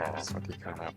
ครับสวัสดีครับ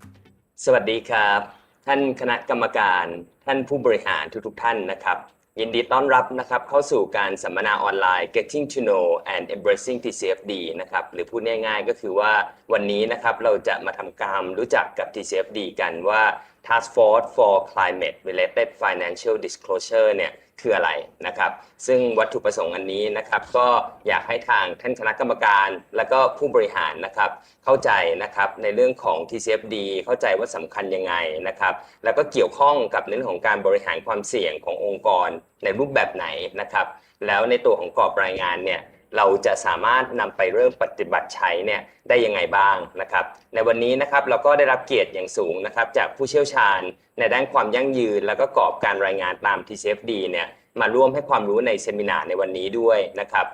สวัสดีครับท่านคณะกรรมการท่านผู้บริหารทุกท่านนะครับยินดีต้อนรับนะครับเข้าสู่การสัมมนาออนไลน์ Getting to Know and Embracing TCFD นะครับหรือพูดง่ายๆก็คือว่าวันนี้นะครับเราจะมาทำการรู้จักกับ TCFD กันว่า Task Force for Climate Related Financial Disclosure เนี่ยคืออะไรนะครับซึ่งวัตถุประสงค์อันนี้นะครับก็อยากให้ทางท่านคณะกรรมการและก็ผู้บริหารนะครับเข้าใจนะครับในเรื่องของ TCFD เข้าใจว่าสำคัญยังไงนะครับแล้วก็เกี่ยวข้องกับเรื่องของการบริหารความเสี่ยงขององค์กรในรูปแบบไหนนะครับแล้วในตัวของกรอบรายงานเนี่ยเราจะสามารถนำไปเริ่มปฏิบัติใช้เนี่ยได้ยังไงบ้างนะครับในวันนี้นะครับเราก็ได้รับเกียรติอย่างสูงนะครับจากผู้เชี่ยวชาญในด้านความยั่งยืนแล้วก็กรอบการรายงานตาม TCFD เนี่ยมาร่วมให้ความรู้ในเซมินาร์ในวันนี้ด้วยนะครับ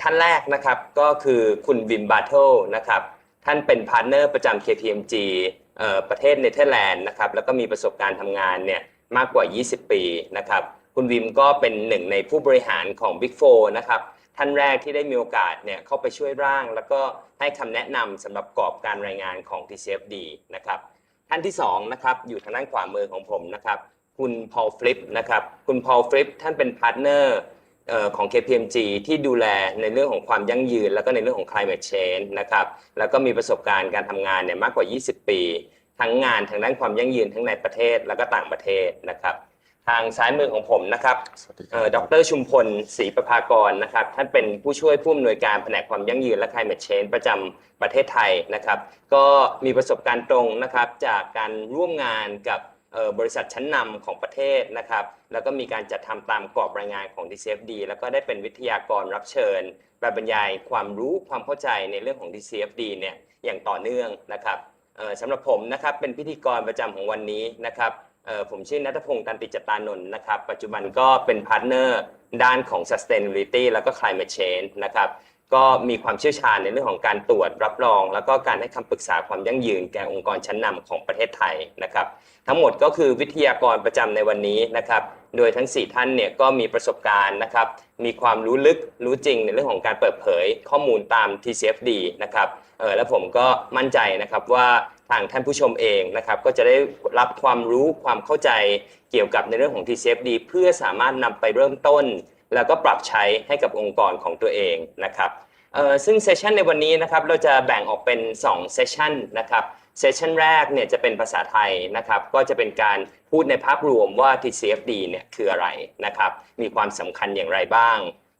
ท่านแรกนะครับก็คือคุณวิมบาร์เทลนะครับท่านเป็นพาร์ทเนอร์ประจำ KPMG ประเทศเนเธอร์แลนด์นะครับแล้วก็มีประสบการณ์ทำงานเนี่ยมากกว่า 20 ปีนะครับคุณวิมก็เป็นหนึ่งในผู้บริหารของ Big 4นะครับท่านแรกที่ได้มีโอกาสเนี่ยเข้าไปช่วยร่างแล้วก็ให้คำแนะนำสำหรับกรอบการรายงานของ TCFD นะครับท่านที่2นะครับอยู่ทางด้านขวามือของผมนะครับคุณพอลฟลิปนะครับคุณพอลฟลิปท่านเป็นพาร์ทเนอร์ของ KPMG ที่ดูแลในเรื่องของความยั่งยืนแล้วก็ในเรื่องของ climate change นะครับแล้วก็มีประสบการณ์การทำงานเนี่ยมากกว่า 20 ปีทั้งงานทางด้านความยั่งยืนทั้งในประเทศแล้วก็ต่างประเทศนะครับทางซ้ายมือของผมนะครับดร.ชุมพลศรีประภากรนะครับท่านเป็นผู้ช่วยผู้อำนวยการแผนกความยั่งยืนและ climate change ประจำประเทศไทยนะครับก็มีประสบการณ์ตรงนะครับจากการร่วมงานกับบริษัทชั้นนำของประเทศนะครับแล้วก็มีการจัดทำตามกรอบรายงานของ TCFD แล้วก็ได้เป็นวิทยากรรับเชิญบรรยายความรู้ความเข้าใจในเรื่องของ TCFD เนี่ยอย่างต่อเนื่องนะครับสำหรับผมนะครับเป็นพิธีกรประจำของวันนี้นะครับผมชื่อณัฐพงศ์ตันติจตานนท์นะครับปัจจุบันก็เป็นพาร์ทเนอร์ด้านของ sustainability แล้วก็ climate change นะครับก็มีความเชี่ยวชาญในเรื่องของการตรวจรับรองแล้วก็การให้คำปรึกษาความยั่งยืนแก่องค์กรชั้นนำของประเทศไทยนะครับทั้งหมดก็คือวิทยากรประจำในวันนี้นะครับโดยทั้ง4ท่านเนี่ยก็มีประสบการณ์นะครับมีความรู้ลึกรู้จริงในเรื่องของการเปิดเผยข้อมูลตาม TCFD นะครับและผมก็มั่นใจนะครับว่าทางท่านผู้ชมเองนะครับก็จะได้รับความรู้ความเข้าใจเกี่ยวกับในเรื่องของ TCFD เพื่อสามารถนำไปเริ่มต้นแล้วก็ปรับใช้ให้กับองค์กรของตัวเองนะครับซึ่งเซสชันในวันนี้นะครับเราจะแบ่งออกเป็น2เซสชันนะครับเซสชันแรกเนี่ยจะเป็นภาษาไทยนะครับก็จะเป็นการพูดในภาพรวมว่า TCFD เนี่ยคืออะไรนะครับมีความสำคัญอย่างไรบ้าง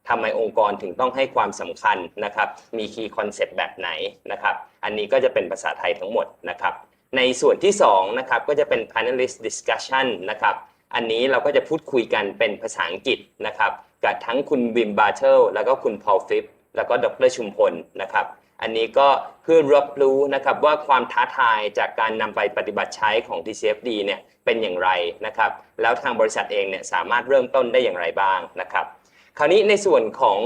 ทำไมองค์กรถึงต้องให้ความสำคัญนะครับมี Key Concept แบบไหนนะครับอันนี้ก็จะเป็นภาษาไทยทั้งหมดนะครับในส่วนที่2นะครับก็จะเป็น Panelist Discussion นะครับอันนี้เราก็จะพูดคุยกันเป็นภาษาอังกฤษนะครับกับทั้งคุณวิมบาร์เทลแล้วก็คุณพอลฟิปแล้วก็ดร.ชุมพลนะครับอันนี้ก็เพื่อรับรู้นะครับว่าความท้าทายจากการนำไปปฏิบัติใช้ของ TCFD เนี่ยเป็นอย่างไรนะครับแล้วทางบริษัทเองเนี่ยสามารถเริ่มต้นได้อย่างไรบ้างนะครับคราวนี้ในส่วนของ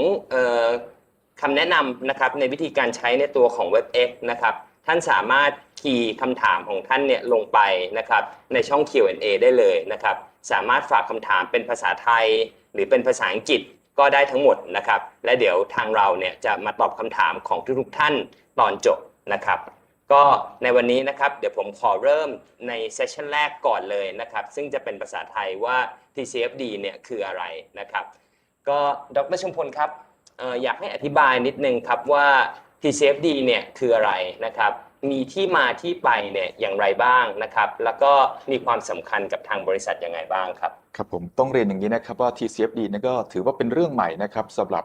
คำแนะนำนะครับในวิธีการใช้ในตัวของ WebEx นะครับท่านสามารถคีย์คำถามของท่านเนี่ยลงไปนะครับในช่อง Q&A ได้เลยนะครับสามารถฝากคำถามเป็นภาษาไทยหรือเป็นภาษาอังกฤษก็ได้ทั้งหมดนะครับและเดี๋ยวทางเราเนี่ยจะมาตอบคำถามของทุกๆท่านตอนจบนะครับก็ในวันนี้นะครับเดี๋ยวผมขอเริ่มในเซสชันแรกก่อนเลยนะครับซึ่งจะเป็นภาษาไทยว่า TCFD เนี่ยคืออะไรนะครับก็ดร.ชุมพลครับอยากให้อธิบายนิดนึงครับว่า TCFD เนี่ยคืออะไรนะครับมีที่มาที่ไปเนี่ยอย่างไรบ้างนะครับแล้วก็มีความสำคัญกับทางบริษัทยังไงบ้างครับครับผมต้องเรียนอย่างนี้นะครับว่า TCFD นี่ก็ถือว่าเป็นเรื่องใหม่นะครับสำหรับ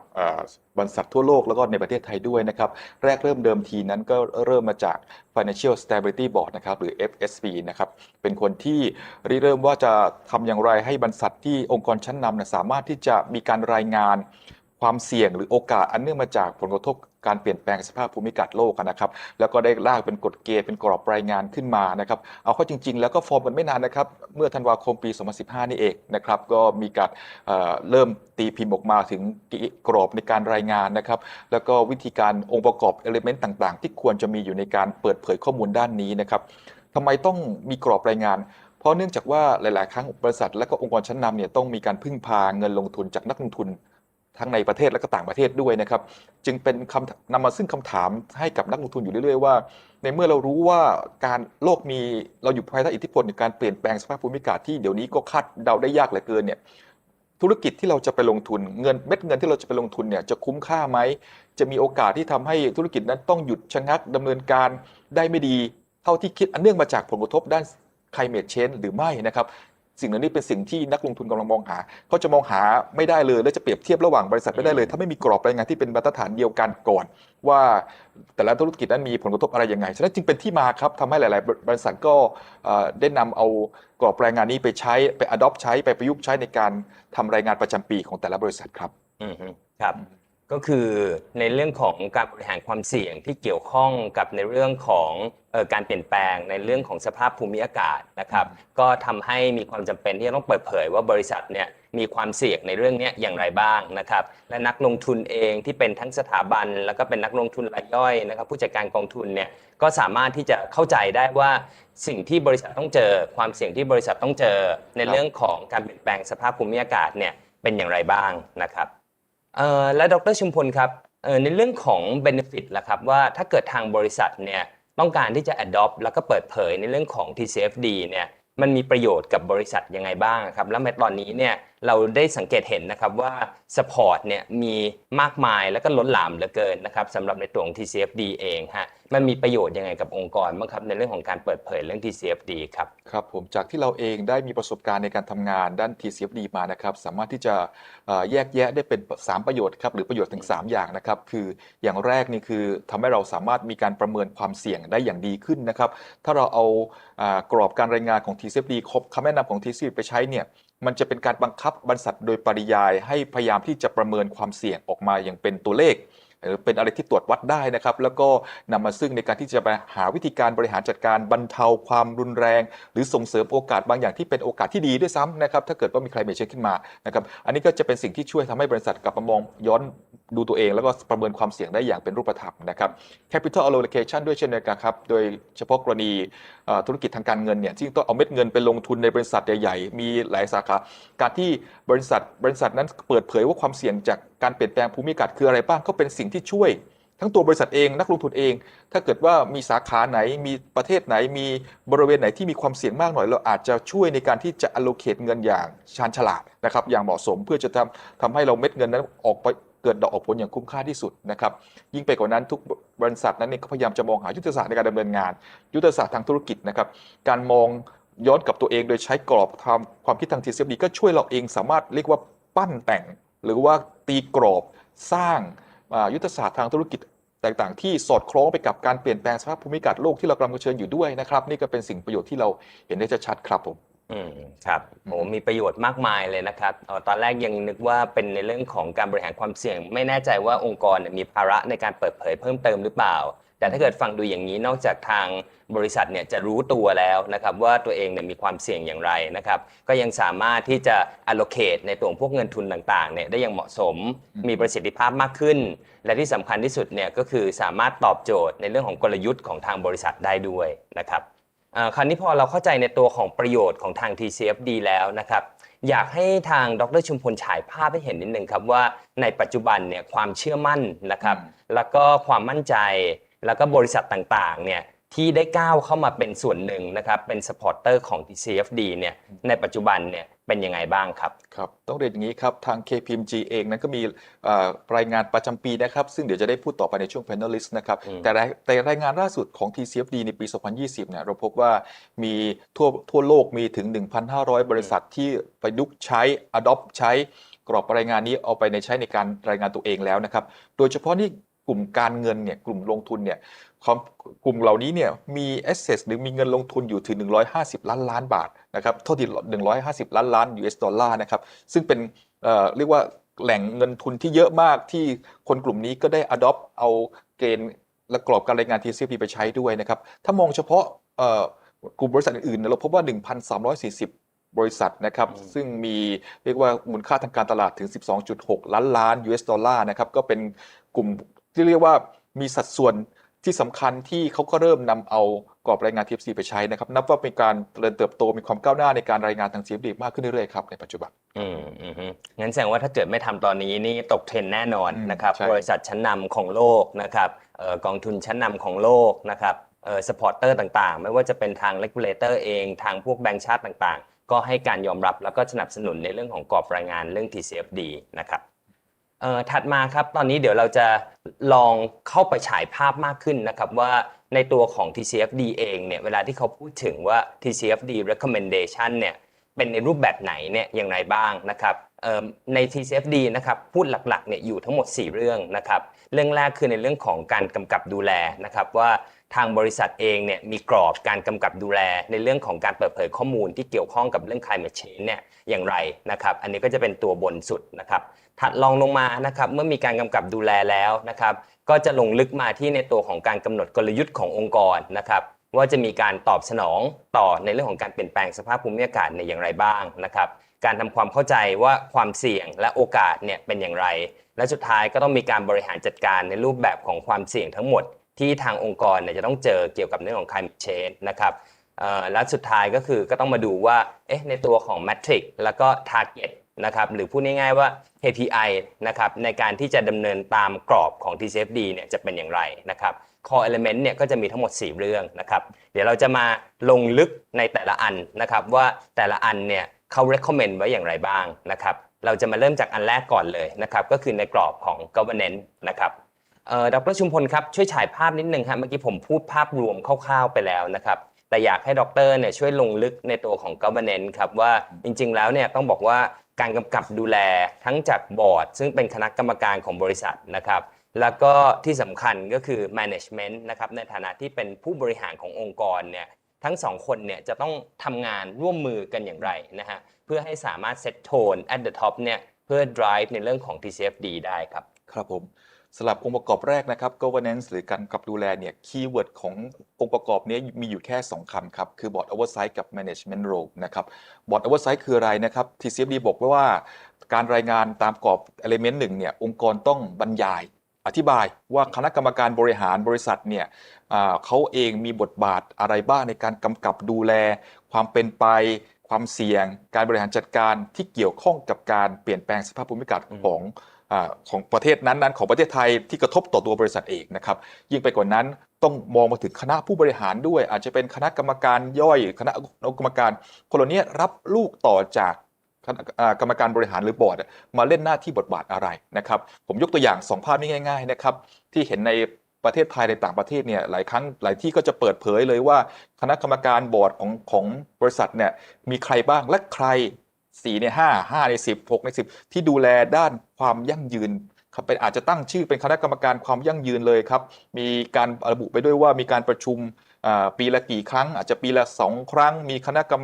บริษัททั่วโลกแล้วก็ในประเทศไทยด้วยนะครับแรกเริ่มเดิมทีนั้นก็เริ่มมาจาก Financial Stability Board นะครับหรือ FSB นะครับเป็นคนที่เริ่มว่าจะทำอย่างไรให้บริษัทที่องค์กรชั้นนำสามารถที่จะมีการรายงานความเสี่ยงหรือโอกาสอันเนื่องมาจากผลกระทบการเปลี่ยนแปลงสภาพภูมิอากาศโลกนะครับแล้วก็ได้ร่างเป็นกฎเกณฑ์เป็นกรอบรายงานขึ้นมานะครับเอาเข้าจริงๆแล้วก็ฟอร์มกันไม่นานนะครับเมื่อธันวาคมปี 2015 นี่เองนะครับก็มีการเริ่มตีพิมพ์ออกมาถึงกรอบในการรายงานนะครับแล้วก็วิธีการองค์ประกอบเอลิเมนต์ต่างๆที่ควรจะมีอยู่ในการเปิดเผยข้อมูลด้านนี้นะครับทำไมต้องมีกรอบรายงานเพราะเนื่องจากว่าหลายๆครั้งบริษัทและก็องค์กรชั้นนำเนี่ยต้องมีการพึ่งพาเงินลงทุนจากนักลงทุน ทั้งในประเทศและก็ต่างประเทศด้วยนะครับจึงเป็นนำมาซึ่งคำถามให้กับนักลงทุนอยู่เรื่อยๆว่าในเมื่อเรารู้ว่าการโลกเราอยู่ภายใต้อิทธิพลในการเปลี่ยนแปลงสภาพภูมิอากาศที่เดี๋ยวนี้ก็คาดเดาได้ยากเหลือเกินเนี่ยธุรกิจที่เราจะไปลงทุนเงินที่เราจะไปลงทุนเนี่ยจะคุ้มค่าไหมจะมีโอกาสที่ทำให้ธุรกิจนั้นต้องหยุดชะงักดำเนินการได้ไม่ดีเท่าที่คิดอันเนื่องมาจากผลกระทบด้าน climate change หรือไม่นะครับสิ่งเหล่านี้เป็นสิ่งที่นักลงทุนกำลังมองหาเขาจะมองหาไม่ได้เลยและจะเปรียบเทียบระหว่างบริษัทไม่ได้เลยถ้าไม่มีกรอบรายงานที่เป็นมาตรฐานเดียวกันก่อนว่าแต่ละธุรกิจนั้นมีผลกระทบอะไรยังไงฉะนั้นจึงเป็นที่มาครับทำให้หลายๆบริษัทก็ได้นำเอากรอบรายงานนี้ไปใช้ไป adopt ใช้ไปประยุกต์ใช้ในการทำรายงานประจำปีของแต่ละบริษัทครับครับก็คือในเรื่องของการบริหารความเสี่ยงที่เกี่ยวข้องกับในเรื่องของการเปลี่ยนแปลงในเรื่องของสภาพภูมิอากาศนะครับก็ทำให้มีความจำเป็นที่จะต้องเปิดเผยว่าบริษัทเนี่ยมีความเสี่ยงในเรื่องนี้อย่างไรบ้างนะครับและนักลงทุนเองที่เป็นทั้งสถาบันแล้วก็เป็นนักลงทุนรายย่อยนะครับผู้จัดการกองทุนเนี่ยก็สามารถที่จะเข้าใจได้ว่าสิ่งที่บริษัทต้องเจอความเสี่ยงที่บริษัทต้องเจอในเรื่องของการเปลี่ยนแปลงสภาพภูมิอากาศเนี่ยเป็นอย่างไรบ้างนะครับและดร.ชุมพลครับในเรื่องของ benefit ล่ะครับว่าถ้าเกิดทางบริษัทเนี่ยต้องการที่จะ adopt แล้วก็เปิดเผยในเรื่องของ TCFD เนี่ยมันมีประโยชน์กับบริษัทยังไงบ้างครับแล้วในตอนนี้เนี่ยเราได้สังเกตเห็นนะครับว่า support เนี่ยมีมากมายแล้วก็ล้นหลามเหลือเกินนะครับสำหรับในตัวของ TCFD เองฮะมันมีประโยชน์ยังไงกับองค์กรบ้างครับในเรื่องของการเปิดเผยเรื่อง TCFD ครับครับผมจากที่เราเองได้มีประสบการณ์ในการทำงานด้าน TCFD มานะครับสามารถที่จะแยกแยะได้เป็น3ประโยชน์ครับหรือประโยชน์ถึง3อย่างนะครับคืออย่างแรกนี่คือทำให้เราสามารถมีการประเมินความเสี่ยงได้อย่างดีขึ้นนะครับถ้าเราเอากรอบการรายงานของ TCFD ครบคำแนะนำของ TCFD ไปใช้เนี่ยมันจะเป็นการบังคับบริษัทโดยปริยายให้พยายามที่จะประเมินความเสี่ยงออกมาอย่างเป็นตัวเลขเป็นอะไรที่ตรวจวัดได้นะครับแล้วก็นำมาซึ่งในการที่จะไปหาวิธีการบริหารจัดการบรรเทาความรุนแรงหรือส่งเสริมโอกาสบางอย่างที่เป็นโอกาสที่ดีด้วยซ้ำนะครับถ้าเกิดว่ามี climate change ขึ้นมานะครับอันนี้ก็จะเป็นสิ่งที่ช่วยทำให้บริษัทกลับมามองย้อนดูตัวเองแล้วก็ประเมินความเสี่ยงได้อย่างเป็นรูปธรรมนะครับ capital allocation ด้วยเช่นเดียวกันครับโดยเฉพาะกรณีธุรกิจทางการเงินเนี่ยที่ต้องเอาเม็ดเงินไปลงทุนในบริษัทใหญ่ๆมีหลายสาขาการที่บริษัทนั้นเปิดเผยว่าความเสี่ยงจากการเปลี่ยนแปลงภูมิอากาศคืออะไรบ้างก็เป็นสิ่งที่ช่วยทั้งตัวบริษัทเองนักลงทุนเองถ้าเกิดว่ามีสาขาไหนมีประเทศไหนมีบริเวณไหนที่มีความเสี่ยงมากหน่อยเราอาจจะช่วยในการที่จะ allocate เงินอย่างชาญฉลาดนะครับอย่างเหมาะสมเพื่อจะทำให้เราเม็ดเงินนั้นออกไปเกิดดอกออกผลอย่างคุ้มค่าที่สุดนะครับยิ่งไปกว่านั้นทุกบริษัทนั้นก็พยายามจะมองหายุทธศาสตร์ในการดำเนินงานยุทธศาสตร์ทางธุรกิจนะครับการมองย้อนกับตัวเองโดยใช้กรอบความคิดทาง TCFD ก็ช่วยเราเองสามารถเรียกว่าปั้นแต่งหรือว่าตีกรอบสร้างยุทธศาสตร์ทางธุรกิจต่างๆที่สอดคล้องไปกับการเปลี่ยนแปลงสภาพภูมิอากาศโลกที่เรากำลังเผชิญอยู่ด้วยนะครับนี่ก็เป็นสิ่งประโยชน์ที่เราเห็นได้ชัดๆครับผมครับโอ้มีประโยชน์มากมายเลยนะครับตอนแรกยังนึกว่าเป็นในเรื่องของการบริหารความเสี่ยงไม่แน่ใจว่าองค์กรมีภาระในการเปิดเผยเพิ่มเติมหรือเปล่าแต่ถ้าเกิดฟังดูอย่างนี้นอกจากทางบริษัทเนี่ยจะรู้ตัวแล้วนะครับว่าตัวเองเนี่ยมีความเสี่ยงอย่างไรนะครับก็ยังสามารถที่จะ allocate ในตัวพวกเงินทุนต่างๆเนี่ยได้อย่างเหมาะสมมีประสิทธิภาพมากขึ้นและที่สำคัญที่สุดเนี่ยก็คือสามารถตอบโจทย์ในเรื่องของกลยุทธ์ของทางบริษัทได้ด้วยนะครับคราวนี้พอเราเข้าใจในตัวของประโยชน์ของทาง TCFD แล้วนะครับอยากให้ทางดร.ชุมพลฉายภาพให้เห็นนิดนึงครับว่าในปัจจุบันเนี่ยความเชื่อมั่นนะครับแล้วก็ความมั่นใจแล้วก็บริษัทต่างๆเนี่ยที่ได้ก้าวเข้ามาเป็นส่วนหนึ่งนะครับเป็นซัพพอร์ตเตอร์ของ TCFD เนี่ยในปัจจุบันเนี่ยเป็นยังไงบ้างครับครับต้องเรียนอย่างนี้ครับทาง KPMG เองนั้นก็มีรายงานประจำปีนะครับซึ่งเดี๋ยวจะได้พูดต่อไปในช่วง panelist นะครับแต่รายงานล่าสุดของ TCFD ในปี 2020 เนี่ยเราพบว่ามีทั่วโลกมีถึง 1,500 บริษัทที่ประยุกต์ใช้ adopt ใช้กรอบรายงานนี้เอาไปใช้ในการรายงานตัวเองแล้วนะครับโดยเฉพาะนี่กลุ่มการเงินเนี่ยกลุ่มลงทุนเนี่ยกลุ่มเหล่านี้เนี่ยมี assets หรือมีเงินลงทุนอยู่ถึง150 ล้านบาทนะครับเท่าที่150 ล้าน US ดอลลาร์นะครับซึ่งเป็นเรียกว่าแหล่งเงินทุนที่เยอะมากที่คนกลุ่มนี้ก็ได้ adopt เอาเกณฑ์และกรอบการรายงาน TCFD ไปใช้ด้วยนะครับถ้ามองเฉพาะกลุ่มบริษัทอื่นๆเราพบว่า 1,340 บริษัทนะครับซึ่งมีเรียกว่ามูลค่าทางการตลาดถึง 12.6 ล้าน US ดอลลาร์นะครับก็เป็นกลุ่มที่เรียกว่ามีสัดส่วน ที่สำคัญที่เขาก็เริ่มนำเอากรอบรายงาน TFC ไปใช้นะครับนับว่าเป็นการเจริญเติบโตมีความก้าวหน้าในการรายงานทาง TFD มากขึ้นเรื่อยๆครับในปัจจุบันงั้นแสดงว่าถ้าเกิดไม่ทำตอนนี้นี่ตกเทรนด์แน่นอนนะครับบริษัทชั้นนำของโลกนะครับกองทุนชั้นนำของโลกนะครับสปอร์เตอร์ต่างๆไม่ว่าจะเป็นทางเลกูเลเตอร์เองทางพวกแบงก์ชาติต่างๆก็ให้การยอมรับแล้วก็สนับสนุนในเรื่องของกรอบรายงานเรื่อง TCFD นะครับถัดมาครับตอนนี้เดี๋ยวเราจะลองเข้าไปฉายภาพมากขึ้นนะครับว่าในตัวของ TCFD เองเนี่ยเวลาที่เขาพูดถึงว่า TCFD recommendation เนี่ยเป็นในรูปแบบไหนเนี่ยอย่างไรบ้างนะครับใน TCFD นะครับพูดหลักๆเนี่ยอยู่ทั้งหมด4เรื่องนะครับเรื่องแรกคือในเรื่องของการกำกับดูแลนะครับว่าทางบริษัทเองเนี่ยมีกรอบการกำกับดูแลในเรื่องของการเปิดเผยข้อมูลที่เกี่ยวข้องกับเรื่อง climate change เนี่ยอย่างไรนะครับอันนี้ก็จะเป็นตัวบนสุดนะครับถัดรองลงมานะครับเมื่อมีการกำกับดูแลแล้วนะครับก็จะลงลึกมาที่ในตัวของการกำหนดกลยุทธ์ขององค์กรนะครับว่าจะมีการตอบสนองต่อในเรื่องของการเปลี่ยนแปลงสภาพภูมิอากาศในอย่างไรบ้างนะครับการทำความเข้าใจว่าความเสี่ยงและโอกาสเนี่ยเป็นอย่างไรและสุดท้ายก็ต้องมีการบริหารจัดการในรูปแบบของความเสี่ยงทั้งหมดที่ทางองค์กรเนี่ยจะต้องเจอเกี่ยวกับเรื่องของ climate change นะครับและสุดท้ายก็คือก็ต้องมาดูว่าในตัวของ metric แล้วก็ target นะครับหรือพูดง่ายๆว่า KPI นะครับในการที่จะดำเนินตามกรอบของ TCFD เนี่ยจะเป็นอย่างไรนะครับ core element เนี่ยก็จะมีทั้งหมด4เรื่องนะครับเดี๋ยวเราจะมาลงลึกในแต่ละอันนะครับว่าแต่ละอันเนี่ยเขา recommend ไว้อย่างไรบ้างนะครับเราจะมาเริ่มจากอันแรกก่อนเลยนะครับก็คือในกรอบของ governance นะครับดร.ชุมพลครับช่วยฉายภาพนิดนึงครับเมื่อกี้ผมพูดภาพรวมคร่าวๆไปแล้วนะครับแต่อยากให้ดร.เนี่ยช่วยลงลึกในตัวของ governance ครับว่าจริงๆแล้วเนี่ยต้องบอกว่าการกำกับดูแลทั้งจากบอร์ดซึ่งเป็นคณะกรรมการของบริษัทนะครับแล้วก็ที่สำคัญก็คือ management นะครับในฐานะที่เป็นผู้บริหารขององค์กรเนี่ยทั้งสองคนเนี่ยจะต้องทำงานร่วมมือกันอย่างไรนะฮะเพื่อให้สามารถ set tone at the top เนี่ยเพื่อ drive ในเรื่องของ TCFD ได้ครับครับผมสำหรับองค์ประกอบแรกนะครับ governance หรือการกำกับดูแลเนี่ยคีย์เวิร์ดขององค์ประกอบนี้มีอยู่แค่2คำครับคือ board oversight กับ management role นะครับ board oversight คืออะไรนะครับ TCFD บอกไว้ว่าการรายงานตามกรอบ element 1เนี่ยองค์กรต้องบรรยายอธิบายว่าคณะกรรมการบริหารบริษัทเนี่ยเขาเองมีบทบาทอะไรบ้างในการกำกับดูแลความเป็นไปความเสี่ยงการบริหารจัดการที่เกี่ยวข้องกับการเปลี่ยนแปลงสภาพภูมิอากาศของประเทศนั้นๆของประเทศไทยที่กระทบต่อตัวบริษัทเองนะครับยิ่งไปกว่านั้นต้องมองมาถึงคณะผู้บริหารด้วยอาจจะเป็นคณะกรรมการย่อยคณะกรรมการคนเหล่านี้รับลูกต่อจากกรรมการบริหารหรือบอร์ดมาเล่นหน้าที่บทบาทอะไรนะครับผมยกตัวอย่าง2ภาพนี้ง่ายๆนะครับที่เห็นในประเทศไทยในต่างประเทศเนี่ยหลายครั้งหลายที่ก็จะเปิดเผยเลยว่าคณะกรรมการบอร์ดของบริษัทเนี่ยมีใครบ้างและใคร4 ใน 5 ใน 10 6 ใน 10ที่ดูแลด้านความยั่งยืนครับเป็นอาจจะตั้งชื่อเป็นคณะกรรมการความยั่งยืนเลยครับมีการระบุไปด้วยว่ามีการประชุมปีละกี่ครั้งอาจจะปีละ2 ครั้งมีคณะกร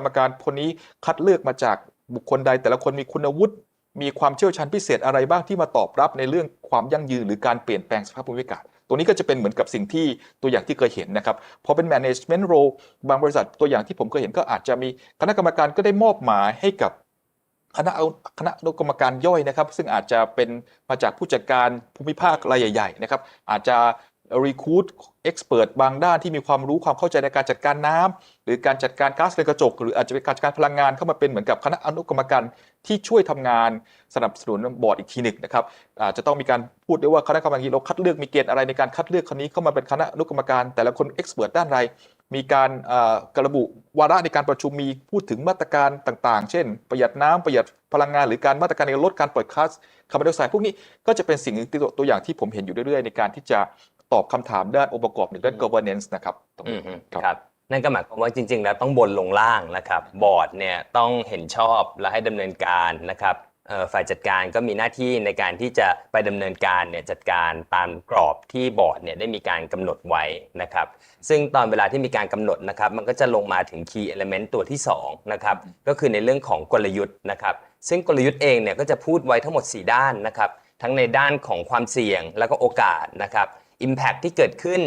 รมการคนนี้คัดเลือกมาจากบุคคลใดแต่ละคนมีคุณวุฒิมีความเชี่ยวชาญพิเศษอะไรบ้างที่มาตอบรับในเรื่องความยั่งยืนหรือการเปลี่ยนแปลงสภาพภูมิอากาศตัวนี้ก็จะเป็นเหมือนกับสิ่งที่ตัวอย่างที่เคยเห็นนะครับพอเป็น management role บางบริษัทตัวอย่างที่ผมเคยเห็นก็อาจจะมีคณะกรรมการก็ได้มอบหมายให้กับคณะกรรมการย่อยนะครับซึ่งอาจจะเป็นมาจากผู้จัดการภูมิภาครายใหญ่ๆนะครับอาจจะrecruit expert บางด้านที่มีความรู้ความเข้าใจในการจัดการน้ำหรือการจัดการก๊าซเรือนกระจกหรืออาจจะเป็นการจัดการพลังงานเข้ามาเป็นเหมือนกับคณะอนุกรรมการที่ช่วยทำงานสนับสนุนบอร์ดอีกทีหนึ่งนะครับอาจจะต้องมีการพูดด้วยว่าคณะกรรมการเราคัดเลือกมีเกณฑ์อะไรในการคัดเลือกคนนี้เข้ามาเป็นคณะอนุกรรมการแต่ละคน expert ด้านใดมีการระบุวาระในการประชุมมีพูดถึงมาตรการต่างๆเช่นประหยัดน้ำประหยัดพลังงานหรือการมาตรการในการลดการปล่อยก๊าซคาร์บอนไดออกไซด์พวกนี้ก็จะเป็นสิ่งหนึ่งตัวอย่างที่ผมเห็นอยู่เรื่อยๆในการที่จะตอบคำถามด้านองค์ประกอบในด้าน governance นะครับครับนั่นก็หมายความว่าจริงๆแล้วต้องบนลงล่างนะครับบอร์ดเนี่ยต้องเห็นชอบและให้ดำเนินการนะครับฝ่ายจัดการก็มีหน้าที่ในการที่จะไปดำเนินการเนี่ยจัดการตามกรอบที่บอร์ดเนี่ยได้มีการกำหนดไว้นะครับซึ่งตอนเวลาที่มีการกำหนดนะครับมันก็จะลงมาถึง key element ตัวที่2นะครับก็คือในเรื่องของกลยุทธ์นะครับซึ่งกลยุทธ์เองเนี่ยก็จะพูดไว้ทั้งหมด4ด้านนะครับทั้งในด้านของความเสี่ยงแล้วก็โอกาสนะครับimpact ที่เกิดขึ้น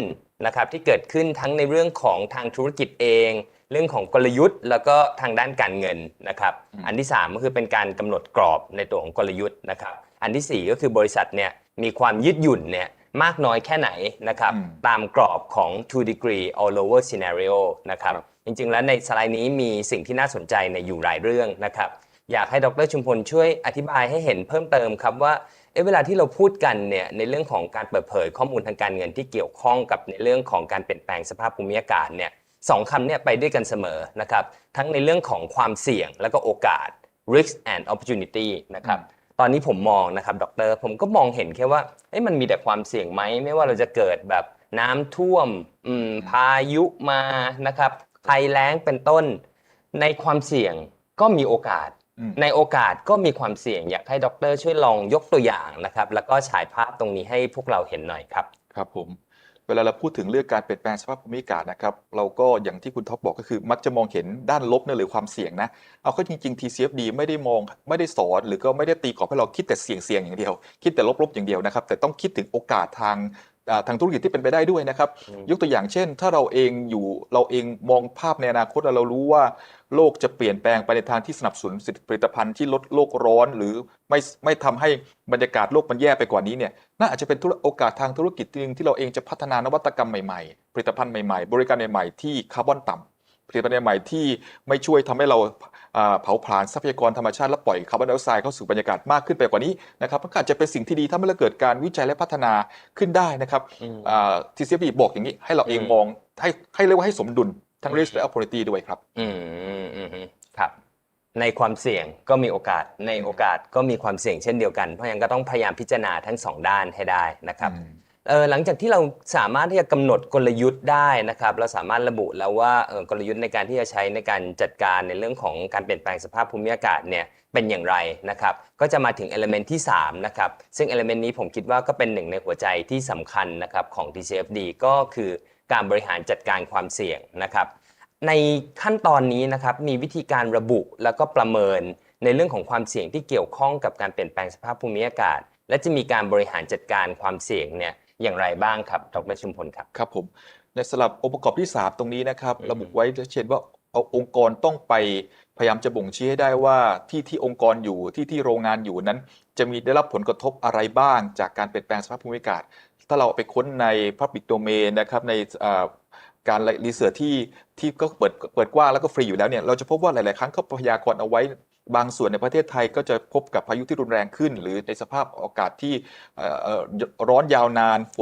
นะครับที่เกิดขึ้นทั้งในเรื่องของทางธุรกิจเองเรื่องของกลยุทธ์แล้วก็ทางด้านการเงินนะครับอันที่3ก็คือเป็นการกำหนดกรอบในตัวของกลยุทธ์นะครับอันที่4ก็คือบริษัทเนี่ยมีความยืดหยุ่นเนี่ย มากน้อยแค่ไหนนะครับตามกรอบของ two degree or lower scenario นะครับจริงๆแล้วในสไลด์นี้มีสิ่งที่น่าสนใจในอยู่หลายเรื่องนะครับอยากให้ดร.ชุมพลช่วยอธิบายให้เห็นเพิ่มเติมครับว่าเวลาที่เราพูดกันเนี่ยในเรื่องของการเปิดเผยข้อมูลทางการเงินที่เกี่ยวข้องกับในเรื่องของการเปลี่ยนแปลงสภาพภูมิอากาศเนี่ยสองคำเนี่ยไปด้วยกันเสมอนะครับทั้งในเรื่องของความเสี่ยงและก็โอกาส risk and opportunity นะครับตอนนี้ผมมองนะครับดร.ผมก็มองเห็นแค่ว่ามันมีแต่ความเสี่ยงไหมไม่ว่าเราจะเกิดแบบน้ำท่วมพายุมานะครับภัยแล้งเป็นต้นในความเสี่ยงก็มีโอกาสในโอกาสก็มีความเสี่ยงอยากให้ดร.ช่วยลองยกตัวอย่างนะครับแล้วก็ฉายภาพตรงนี้ให้พวกเราเห็นหน่อยครับครับผมเวลาเราพูดถึงเรื่องการเปลี่ยนแปลงสภาพภูมิอากาศนะครับเราก็อย่างที่คุณท็อปบอกก็คือมักจะมองเห็นด้านลบหรือความเสี่ยงนะเอาเข้าจริงๆ TCFD ไม่ได้สอนหรือก็ไม่ได้ตีกรอบให้เราคิดแต่เสี่ยงอย่างเดียวคิดแต่ลบๆอย่างเดียวนะครับแต่ต้องคิดถึงโอกาสทางธุรกิจที่เป็นไปได้ด้วยนะครับยกตัวอย่างเช่นถ้าเราเองมองภาพในอนาคตเรารู้ว่าโลกจะเปลี่ยนแปลงไปในทางที่สนับสนุนผลิตภัณฑ์ที่ลดโลกร้อนหรือไม่ทำให้บรรยากาศโลกมันแย่ไปกว่านี้เนี่ยน่าอาจจะเป็นโอกาสทางธุรกิจนึงที่เราเองจะพัฒนานวัตกรรมใหม่ๆผลิตภัณฑ์ใหม่ๆบริการใหม่ๆที่คาร์บอนต่ำผลิตภัณฑ์ใหม่ๆที่ไม่ช่วยทำให้เราเผาผลาญทรัพยากรธรรมชาติและปล่อยคาร์บอนไดออกไซด์เข้าสู่บรรยากาศมากขึ้นไปกว่านี้นะครับมันอาจจะเป็นสิ่งที่ดีถ้าเราเกิดการวิจัยและพัฒนาขึ้นได้นะครับTCFD บอกอย่างนี้ให้เราเองมองให้เรียกว่าให้สมดุลทั้ง risk และ opportunity ด้วยครับครับในความเสี่ยงก็มีโอกาสในโอกาสก็มีความเสี่ยงเช่นเดียวกันเพราะฉะนั้นก็ต้องพยายามพิจารณาทั้ง2ด้านให้ได้นะครับหลังจากที่เราสามารถที่จะกำหนดกลยุทธ์ได้นะครับเราสามารถระบุแล้วว่ากลยุทธ์ในการที่จะใช้ในการจัดการในเรื่องของการเปลี่ยนแปลงสภาพภูมิอากาศเนี่ยเป็นอย่างไรนะครับก็จะมาถึง element ที่3นะครับซึ่ง element นี้ผมคิดว่าก็เป็นหนึ่งในหัวใจที่สำคัญนะครับของ TCFD ก็คือการบริหารจัดการความเสี่ยงนะครับในขั้นตอนนี้นะครับมีวิธีการระบุแล้วก็ประเมินในเรื่องของความเสี่ยงที่เกี่ยวข้องกับการเปลี่ยนแปลงสภาพภูมิอากาศและจะมีการบริหารจัดการความเสี่ยงเนี่ยอย่างไรบ้างครับดร.ชุมพลครับครับผมในสำหรับองค์ประกอบที่3ตรงนี้นะครับระบุไว้เช่นว่าองค์กรต้องไปพยายามจะบ่งชี้ให้ได้ว่าที่องค์กรอยู่ที่โรงงานอยู่นั้นจะมีได้รับผลกระทบอะไรบ้างจากการเปลี่ยนแปลงสภาพภูมิอากาศถ้าเราไปค้นใน Public Domain นะครับในการรีเสิร์ชที่ก็เปิดกว้างแล้วก็ฟรีอยู่แล้วเนี่ยเราจะพบว่าหลายๆครั้งเขาพยากรณ์เอาไว้บางส่วนในประเทศไทยก็จะพบกับพายุที่รุนแรงขึ้นหรือในสภาพอากาศที่ร้อนยาวนานฝ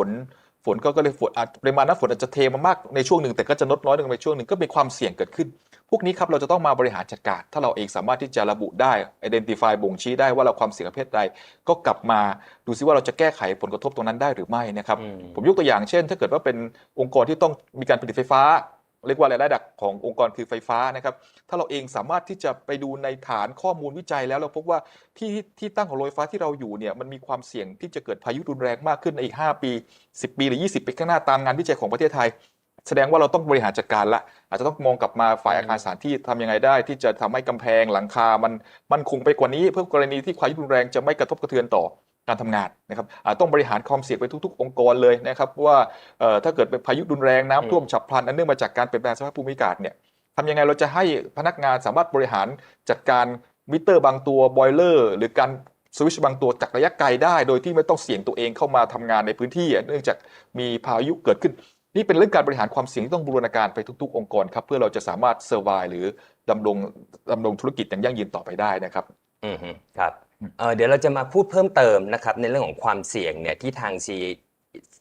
นก็เลยปริมาณน้ำฝนอาจจะเทมามากในช่วงหนึ่งแต่ก็จะลดน้อยลงในช่วงหนึ่งก็มีความเสี่ยงเกิดขึ้นพวกนี้ครับเราจะต้องมาบริหารจัดการถ้าเราเองสามารถที่จะระบุได้ identify บ่งชี้ได้ว่าเราความเสี่ยงประเภทใดก็กลับมาดูซิว่าเราจะแก้ไขผลกระทบตรงนั้นได้หรือไม่นะครับผมยกตัวอย่างเช่นถ้าเกิดว่าเป็นองค์กรที่ต้องมีการผลิตไฟฟ้าเรียกว่ารายได้หลักขององค์กรคือไฟฟ้านะครับถ้าเราเองสามารถที่จะไปดูในฐานข้อมูลวิจัยแล้วเราพบว่าที่ตั้งของโรงไฟฟ้าที่เราอยู่เนี่ยมันมีความเสี่ยงที่จะเกิดพายุรุนแรงมากขึ้นในอีก5 ปี10 ปีหรือ20 ปีข้างหน้าตามงานวิจัยของประเทศไทยแสดงว่าเราต้องบริหารจัดการละอาจจะต้องมองกลับมาฝ่ายอาคารสถานที่ทำยังไงได้ที่จะทำให้กำแพงหลังคามันมั่นคงไปกว่านี้เพื่อกรณีที่พายุรุนแรงจะไม่กระทบกระเทือนต่อการทำงานนะครับต้องบริหารความเสี่ยงไปทุกๆองค์กรเลยนะครับว่าถ้าเกิดเป็นพายุรุนแรงน้ำท่วมฉับพลันอันเนื่องมาจากการเปลี่ยนแปลงสภาพภูมิอากาศเนี่ยทำยังไงเราจะให้พนักงานสามารถบริหารจัดการมิเตอร์บางตัวบอยเลอร์หรือการสวิตช์บางตัวจากระยะไกลได้โดยที่ไม่ต้องเสี่ยงตัวเองเข้ามาทำงานในพื้นที่เนื่องจากมีพายุเกิดขึ้นนี่เป็นเรื่องการบริหารความเสี่ยงที่ต้องบูรณาการไปทุกๆองค์กรครับเพื่อเราจะสามารถเซอร์ไวหรือดำรงธุรกิจอย่างยั่งยืนต่อไปได้นะครับครับเดี๋ยวเราจะมาพูดเพิ่มเติมนะครับในเรื่องของความเสี่ยงเนี่ยที่ทาง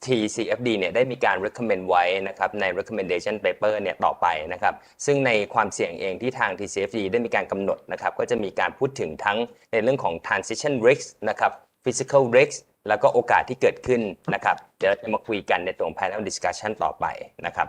TCFD เนี่ยได้มีการ recommend ไว้นะครับใน recommendation paper เนี่ยต่อไปนะครับซึ่งในความเสี่ยงเองที่ทาง TCFD ได้มีการกำหนดนะครับก็จะมีการพูดถึงทั้งในเรื่องของ transition risk นะครับ physical risk แล้วก็โอกาสที่เกิดขึ้นนะครับเดี๋ยวเราจะมาคุยกันในตรง panel discussion ต่อไปนะครับ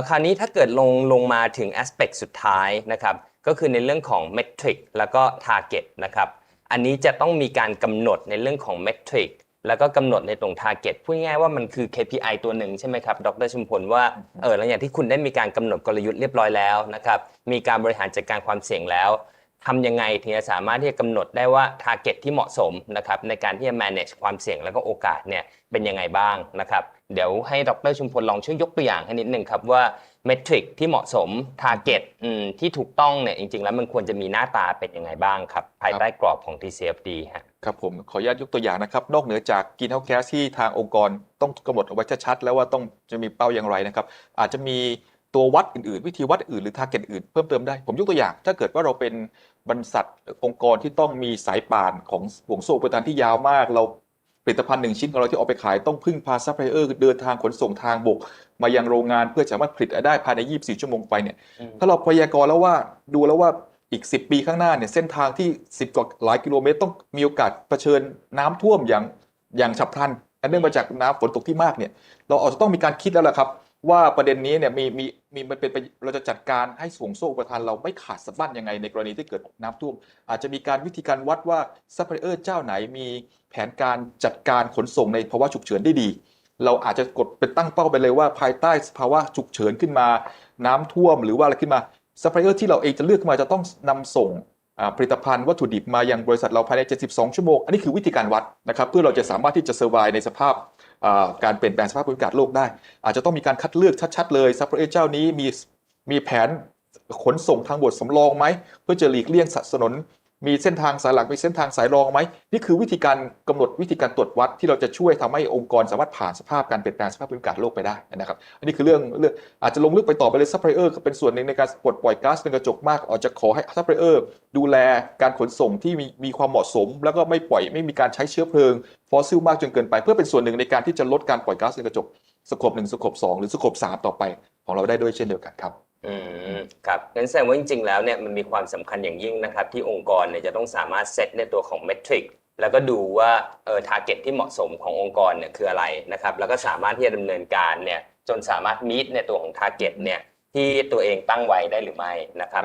คราวนี้ถ้าเกิดลงมาถึง aspect สุดท้ายนะครับก็คือในเรื่องของ metric แล้วก็ target นะครับอันนี้จะต้องมีการกำหนดในเรื่องของ metric แล้วก็กำหนดในตรง target พูดง่ายๆว่ามันคือ KPI ตัวหนึ่งใช่ไหมครับดร.ชุมพลว่าหลังจากที่คุณได้มีการกำหนดกลยุทธ์เรียบร้อยแล้วนะครับมีการบริหารจัดการความเสี่ยงแล้วทำยังไงถึงจะสามารถที่จะกำหนดได้ว่า target ที่เหมาะสมนะครับในการที่จะ manage ความเสี่ยงแล้วก็โอกาสเนี่ยเป็นยังไงบ้างนะครับเดี๋ยวให้ดร.ชุมพลลองช่วยยกตัวอย่างให้นิดนึงครับว่าเมทริกที่เหมาะสม target ที่ถูกต้องเนี่ยจริงๆแล้วมันควรจะมีหน้าตาเป็นยังไงบ้างครับภายใต้กรอบของ TCFD ฮะ ครับผมขออนุญาตยกตัวอย่างนะครับนอกเหนือจาก Greenhouse Gas ที่ทางองค์กรต้องกำหนดเอาไว้ชัดๆแล้วว่าต้องจะมีเป้าอย่างไรนะครับอาจจะมีตัววัดอื่นๆวิธีวัดอื่นหรือ target อื่นเพิ่มเติมได้ผมยกตัวอย่างถ้าเกิดว่าเราเป็นบริษัทองค์กรที่ต้องมีสายป่านของห่วงโซ่อุปทานที่ยาวมากเราผลิตภัณฑ์1 ชิ้นของเราที่ออกไปขายต้องพึ่งพาซัพพลายเออร์เดินทางขนส่งทางบกมายังโรงงานเพื่อสามารถผลิตได้ภายใน24 ชั่วโมงไปเนี่ยถ้าเราพยากรณ์แล้วว่าดูแล้วว่าอีก10 ปีข้างหน้าเนี่ยเส้นทางที่10 กว่าหลายกิโลเมตรต้องมีโอกาสเผชิญน้ำท่วมอย่างฉับพลันอันเนื่องมาจากน้ำฝนตกที่มากเนี่ยเราอาจจะต้องมีการคิดแล้วล่ะครับว่าประเด็นนี้เนี่ยมีมันเป็นเราจะจัดการให้ห่วงโซ่อุปทานเราไม่ขาดสะบั้นยังไงในกรณีที่เกิดน้ำท่วมอาจจะมีการวิธีการวัดว่าซัพพลายเออร์เจ้าไหนมีแผนการจัดการขนส่งในภาวะฉุกเฉินได้ดีเราอาจจะกดเป็นตั้งเป้าไปเลยว่าภายใต้ภาวะฉุกเฉินขึ้นมาน้ำท่วมหรือว่าอะไรขึ้นมาซัพพลายเออร์ที่เราเองจะเลือกขึ้นมาจะต้องนำส่งผลิตภัณฑ์วัตถุดิบมายังบริษัทเราภายใน72 ชั่วโมงอันนี้คือวิธีการวัดนะครับเพื่อเราจะสามารถที่จะเซอร์ไวในสภาพการเปลี่ยนแปลงสภาพภูมิอากาศโลกได้อาจจะต้องมีการคัดเลือกชัดๆเลยซัพพลายเออร์เจ้านี้มีแผนขนส่งทางบกสำรองไหมเพื่อจะหลีกเลี่ยงถนนมีเส้นทางสายหลักมีเส้นทางสายรองไหมนี่คือวิธีการกำหนดวิธีการตรวจวัดที่เราจะช่วยทำให้องค์กรสามารถผ่านสภาพการเปลี่ยนแปลงสภาพภูมิอากาศโลกไปได้นะครับอันนี้คือเรื่องอาจจะลงลึกไปต่อไปเลยซัพพลายเออร์เป็นส่วนหนึ่งในการปลดปล่อยก๊าซเรือนกระจกมากอาจจะขอให้ซัพพลายเออร์ดูแลการขนส่งที่มีความเหมาะสมแล้วก็ไม่มีการใช้เชื้อเพลิงฟอสซิลมากจนเกินไปเพื่อเป็นส่วนหนึ่งในการที่จะลดการปล่อยก๊าซเรือนกระจกสโคป1สโคป2หรือสโคป3ต่อไปของเราได้ด้วยเช่นเดียวกันครับครับงั้นแสดงว่าจริงๆแล้วเนี่ยมันมีความสำคัญอย่างยิ่งนะครับที่องค์กรเนี่ยจะต้องสามารถเซตในตัวของเมทริกแล้วก็ดูว่าทาร์เก็ตที่เหมาะสมขององค์กรเนี่ยคืออะไรนะครับแล้วก็สามารถที่จะดำเนินการเนี่ยจนสามารถมีทในตัวของทาร์เก็ตเนี่ยที่ตัวเองตั้งไว้ได้หรือไม่นะครับ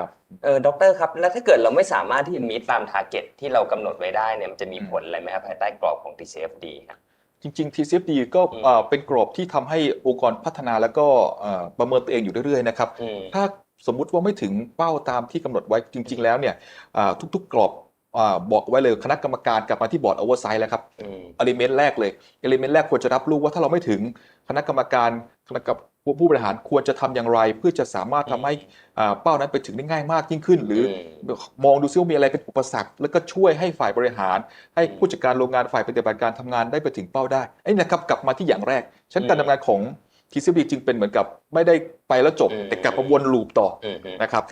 ดร.ครับแล้วถ้าเกิดเราไม่สามารถที่จะมีทตามทาร์เก็ตที่เรากำหนดไว้ได้เนี่ยมันจะมีผลอะไรไหมครับภายใต้กรอบของ TCFD ครับจริงๆ TCFD ก็เป็นกรอบที่ทำให้องค์กรพัฒนาแล้วก็ประเมินตัวเองอยู่เรื่อยๆนะครับถ้าสมมุติว่าไม่ถึงเป้าตามที่กำหนดไว้จริงๆแล้วเนี่ยทุกๆกรอบบอกไว้เลยคณะกรรมการกลับมาที่บอร์ดโอเวอร์ไซต์แล้วครับเอลิเมนต์แรกเลยเอลิเมนต์แรกควรจะรับรู้ว่าถ้าเราไม่ถึงคณะกรรมการผู้บริหารควรจะทำอย่างไรเพื่อจะสามารถทำให้เป้านั้นไปถึงได้ง่ายมากยิ่งขึ้นหรือมองดูซิว่ามีอะไรเป็นอุปสรรคแล้วก็ช่วยให้ฝ่ายบริหารให้ผู้จัดการโรงงานฝ่ายปฏิบัติการทำงานได้ไปถึงเป้าได้ไอ้นะครับกลับมาที่อย่างแรกชั้นการทำงานของ TCFD จึงเป็นเหมือนกับไม่ได้ไปแล้วจบแต่กลับมาวนลูปต่อนะครับ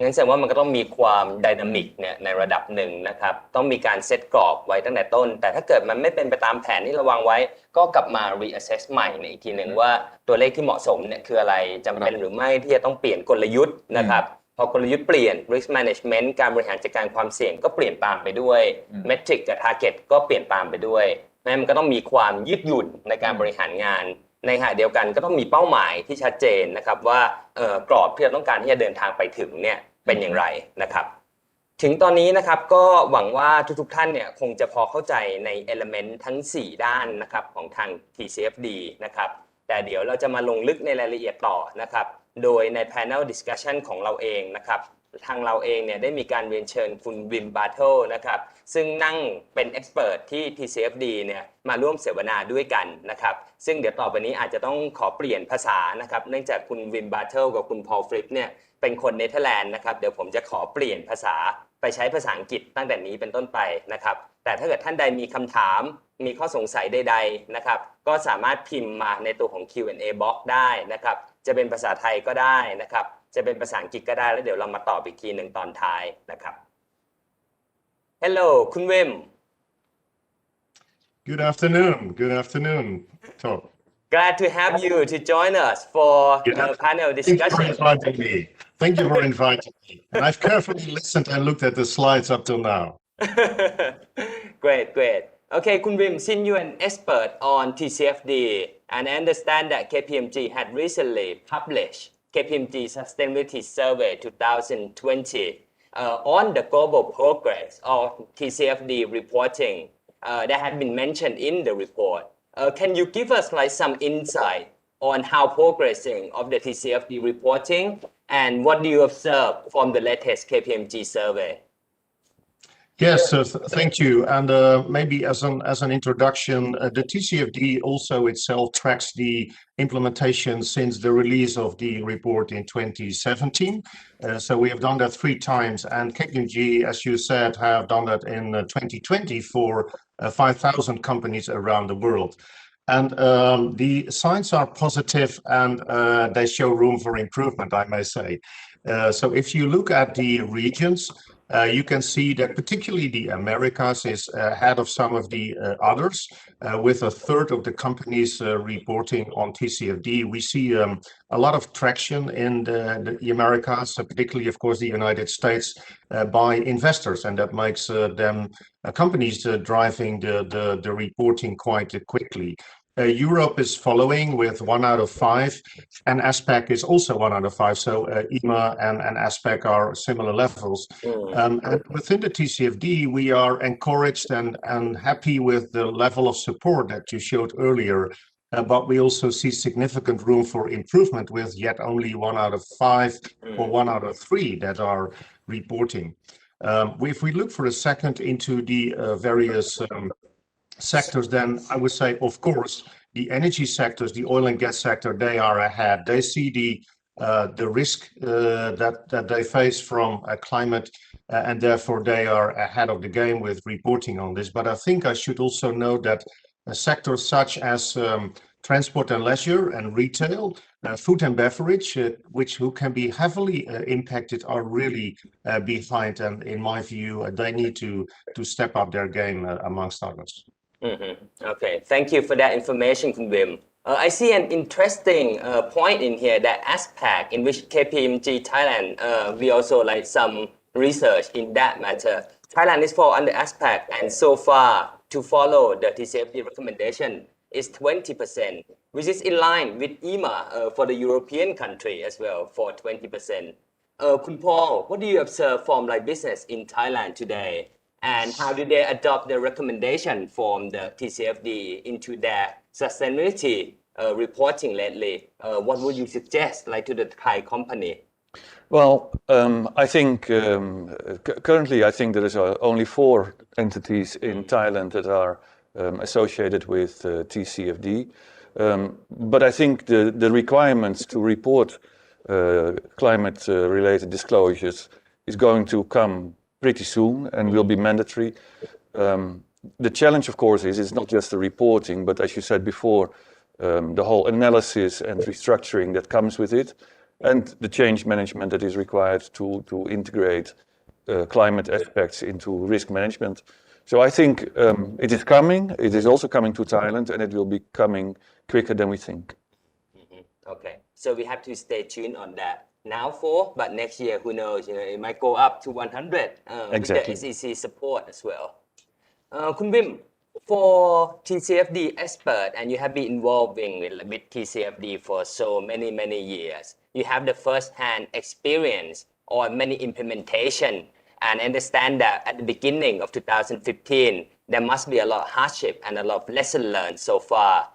งั้นแสดงว่ามันก็ต้องมีความไดนามิกเนี่ยในระดับหนึ่งนะครับต้องมีการเซตกรอบไว้ตั้งแต่ต้นแต่ถ้าเกิดมันไม่เป็นไปตามแผนที่เราวางไว้ก็กลับมา reassess ใหม่ในอีกทีหนึ่งว่าตัวเลขที่เหมาะสมเนี่ยคืออะไรจำเป็นหรือไม่ที่จะต้องเปลี่ยนกลยุทธ์นะครับพอกลยุทธ์เปลี่ยน risk management การบริหารจัดการความเสี่ยงก็เปลี่ยนตามไปด้วย metric กับ target ก็เปลี่ยนตามไปด้วยมันก็ต้องมีความยืดหยุ่นในการบริหารงานในขณะเดียวกันก็ต้องมีเป้าหมายที่ชัดเจนนะครับว่ากรอบที่เราต้องการที่จะเดินทางไปถึงเนี่ยเป็นอย่างไรนะครับถึงตอนนี้นะครับก็หวังว่าทุกๆท่านเนี่ยคงจะพอเข้าใจใน element ทั้ง4ด้านนะครับของทาง TCFD นะครับแต่เดี๋ยวเราจะมาลงลึกในรายละเอียดต่อนะครับโดยใน panel discussion ของเราเองนะครับทางเราเองเนี่ยได้มีการเรียนเชิญคุณวิมบาร์เทลนะครับซึ่งนั่งเป็น expert ที่ TCFD เนี่ยมาร่วมเสวนาด้วยกันนะครับซึ่งเดี๋ยวต่อไปนี้อาจจะต้องขอเปลี่ยนภาษานะครับเนื่องจากคุณวิมบาร์เทลกับคุณพอลฟลิปเนี่ยเป็นคนเนเธอร์แลนด์นะครับเดี๋ยวผมจะขอเปลี่ยนภาษาไปใช้ภาษาอังกฤษตั้งแต่นี้เป็นต้นไปนะครับแต่ถ้าเกิดท่านใดมีคำถามมีข้อสงสัยใดๆนะครับก็สามารถพิมพ์มาในตัวของ Q&A box ได้นะครับจะเป็นภาษาไทยก็ได้นะครับจะเป็นภาษาอังกฤษก็ได้แล้วเดี๋ยวเรามาตอบอีกทีหนึ่งตอนท้ายนะครับ Hello คุณวิม Good afternoon. Good afternoon, Top. Glad to have you to join us for a panel discussion. Thank you for inviting me. And I've carefully listened and looked at the slides up till now. Great. Okay, Kun Wim, since you're an expert on TCFD, and I understand that KPMG had recently published KPMG Sustainability Survey 2020 on the global progress of TCFD reporting that had been mentioned in the report. Can you give us like some insight on how progressing of the TCFD reporting and what do you observe from the latest KPMG survey? Yes, thank you. And maybe as an introduction, the TCFD also itself tracks the implementation since the release of the report in 2017. So we have done that 3 times, and KPMG, as you said, have done that in 2020 for 5,000 companies around the world. And the signs are positive, and they show room for improvement, I may say. So if you look at the regions, you can see that particularly the Americas is ahead of some of the others, with a third of the companies reporting on TCFD. We see a lot of traction in the Americas, particularly, of course, the United States, by investors, and that makes them companies driving the reporting quite quickly. Europe is following with 1 out of 5, and ASPAC is also 1 out of 5. So EMA and ASPAC are similar levels. And within the TCFD, we are encouraged and happy with the level of support that you showed earlier. But we also see significant room for improvement with yet only 1 out of 5 or 1 out of 3 that are reporting. If we look for a second into the various sectors, then I would say, of course, the energy sectors, the oil and gas sector, they are ahead. They see the risk that they face from climate, and therefore they are ahead of the game with reporting on this. But I think I should also note that sectors such as transport and leisure and retail, food and beverage, who can be heavily impacted, are really behind. And in my view, they need to step up their game amongst others. Okay, thank you for that information, Khun Wim. I see an interesting point in here that ASPAC, in which KPMG Thailand, we also like some research in that matter. Thailand is fall under ASPAC, and so far to follow the TCFD recommendation is 20%, which is in line with EMA for the European country as well for 20%. Khun Paul, what do you observe from like business in Thailand today? And how do they adopt the recommendation from the TCFD into their sustainability reporting lately? What would you suggest like to the Thai company? Well, I think currently I think there is only 4 entities in Thailand that are associated with TCFD. But I think the requirements to report climate-related disclosures is going to come pretty soon and will be mandatory. The challenge, of course, is it's not just the reporting, but as you said before, the whole analysis and restructuring that comes with it, and the change management that is required to integrate climate aspects into risk management. So I think it is coming. It is also coming to Thailand, and it will be coming quicker than we think. Okay, so we have to stay tuned on that. Now 4, but next year, who knows, it might go up to 100 Exactly. with the SEC support as well. Khun Wim, for TCFD expert, and you have been involving with TCFD for so many years, you have the first-hand experience on many implementation, and understand that at the beginning of 2015, there must be a lot of hardship and a lot of lesson learned so far.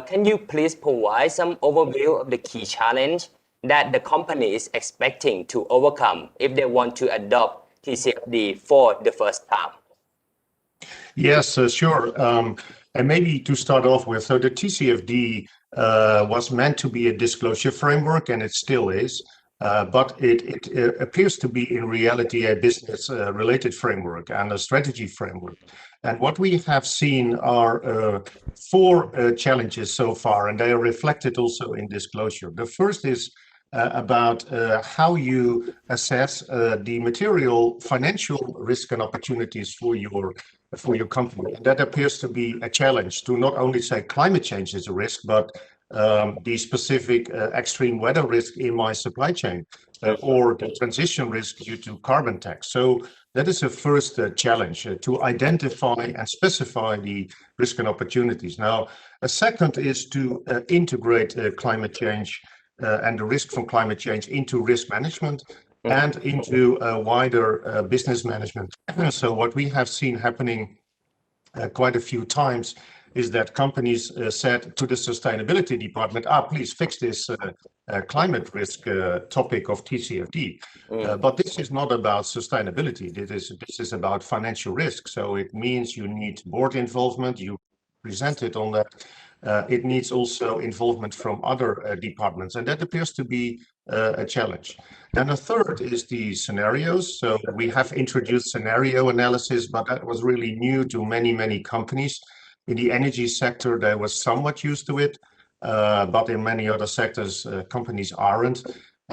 Can you please provide some overview of the key challenge that the company is expecting to overcome if they want to adopt TCFD for the first time? Yes, sure. And maybe to start off with, so the TCFD was meant to be a disclosure framework, and it still is, but it appears to be in reality a business related framework and a strategy framework. And what we have seen are 4 challenges so far, and they are reflected also in disclosure. The first is about how you assess the material financial risk and opportunities for your company. And that appears to be a challenge, to not only say climate change is a risk, but the specific extreme weather risk in my supply chain, or the transition risk due to carbon tax. So that is a first challenge, to identify and specify the risk and opportunities. Now, a second is to integrate climate change and the risk from climate change into risk management and into wider business management. So what we have seen happening quite a few times is that companies said to the sustainability department, please fix this climate risk topic of TCFD. But this is not about sustainability. This is about financial risk. So it means you need board involvement. You presented on that. It needs also involvement from other departments, and that appears to be a challenge. And the third is the scenarios. So we have introduced scenario analysis, but that was really new to many companies. In the energy sector, they were somewhat used to it, but in many other sectors, companies aren't.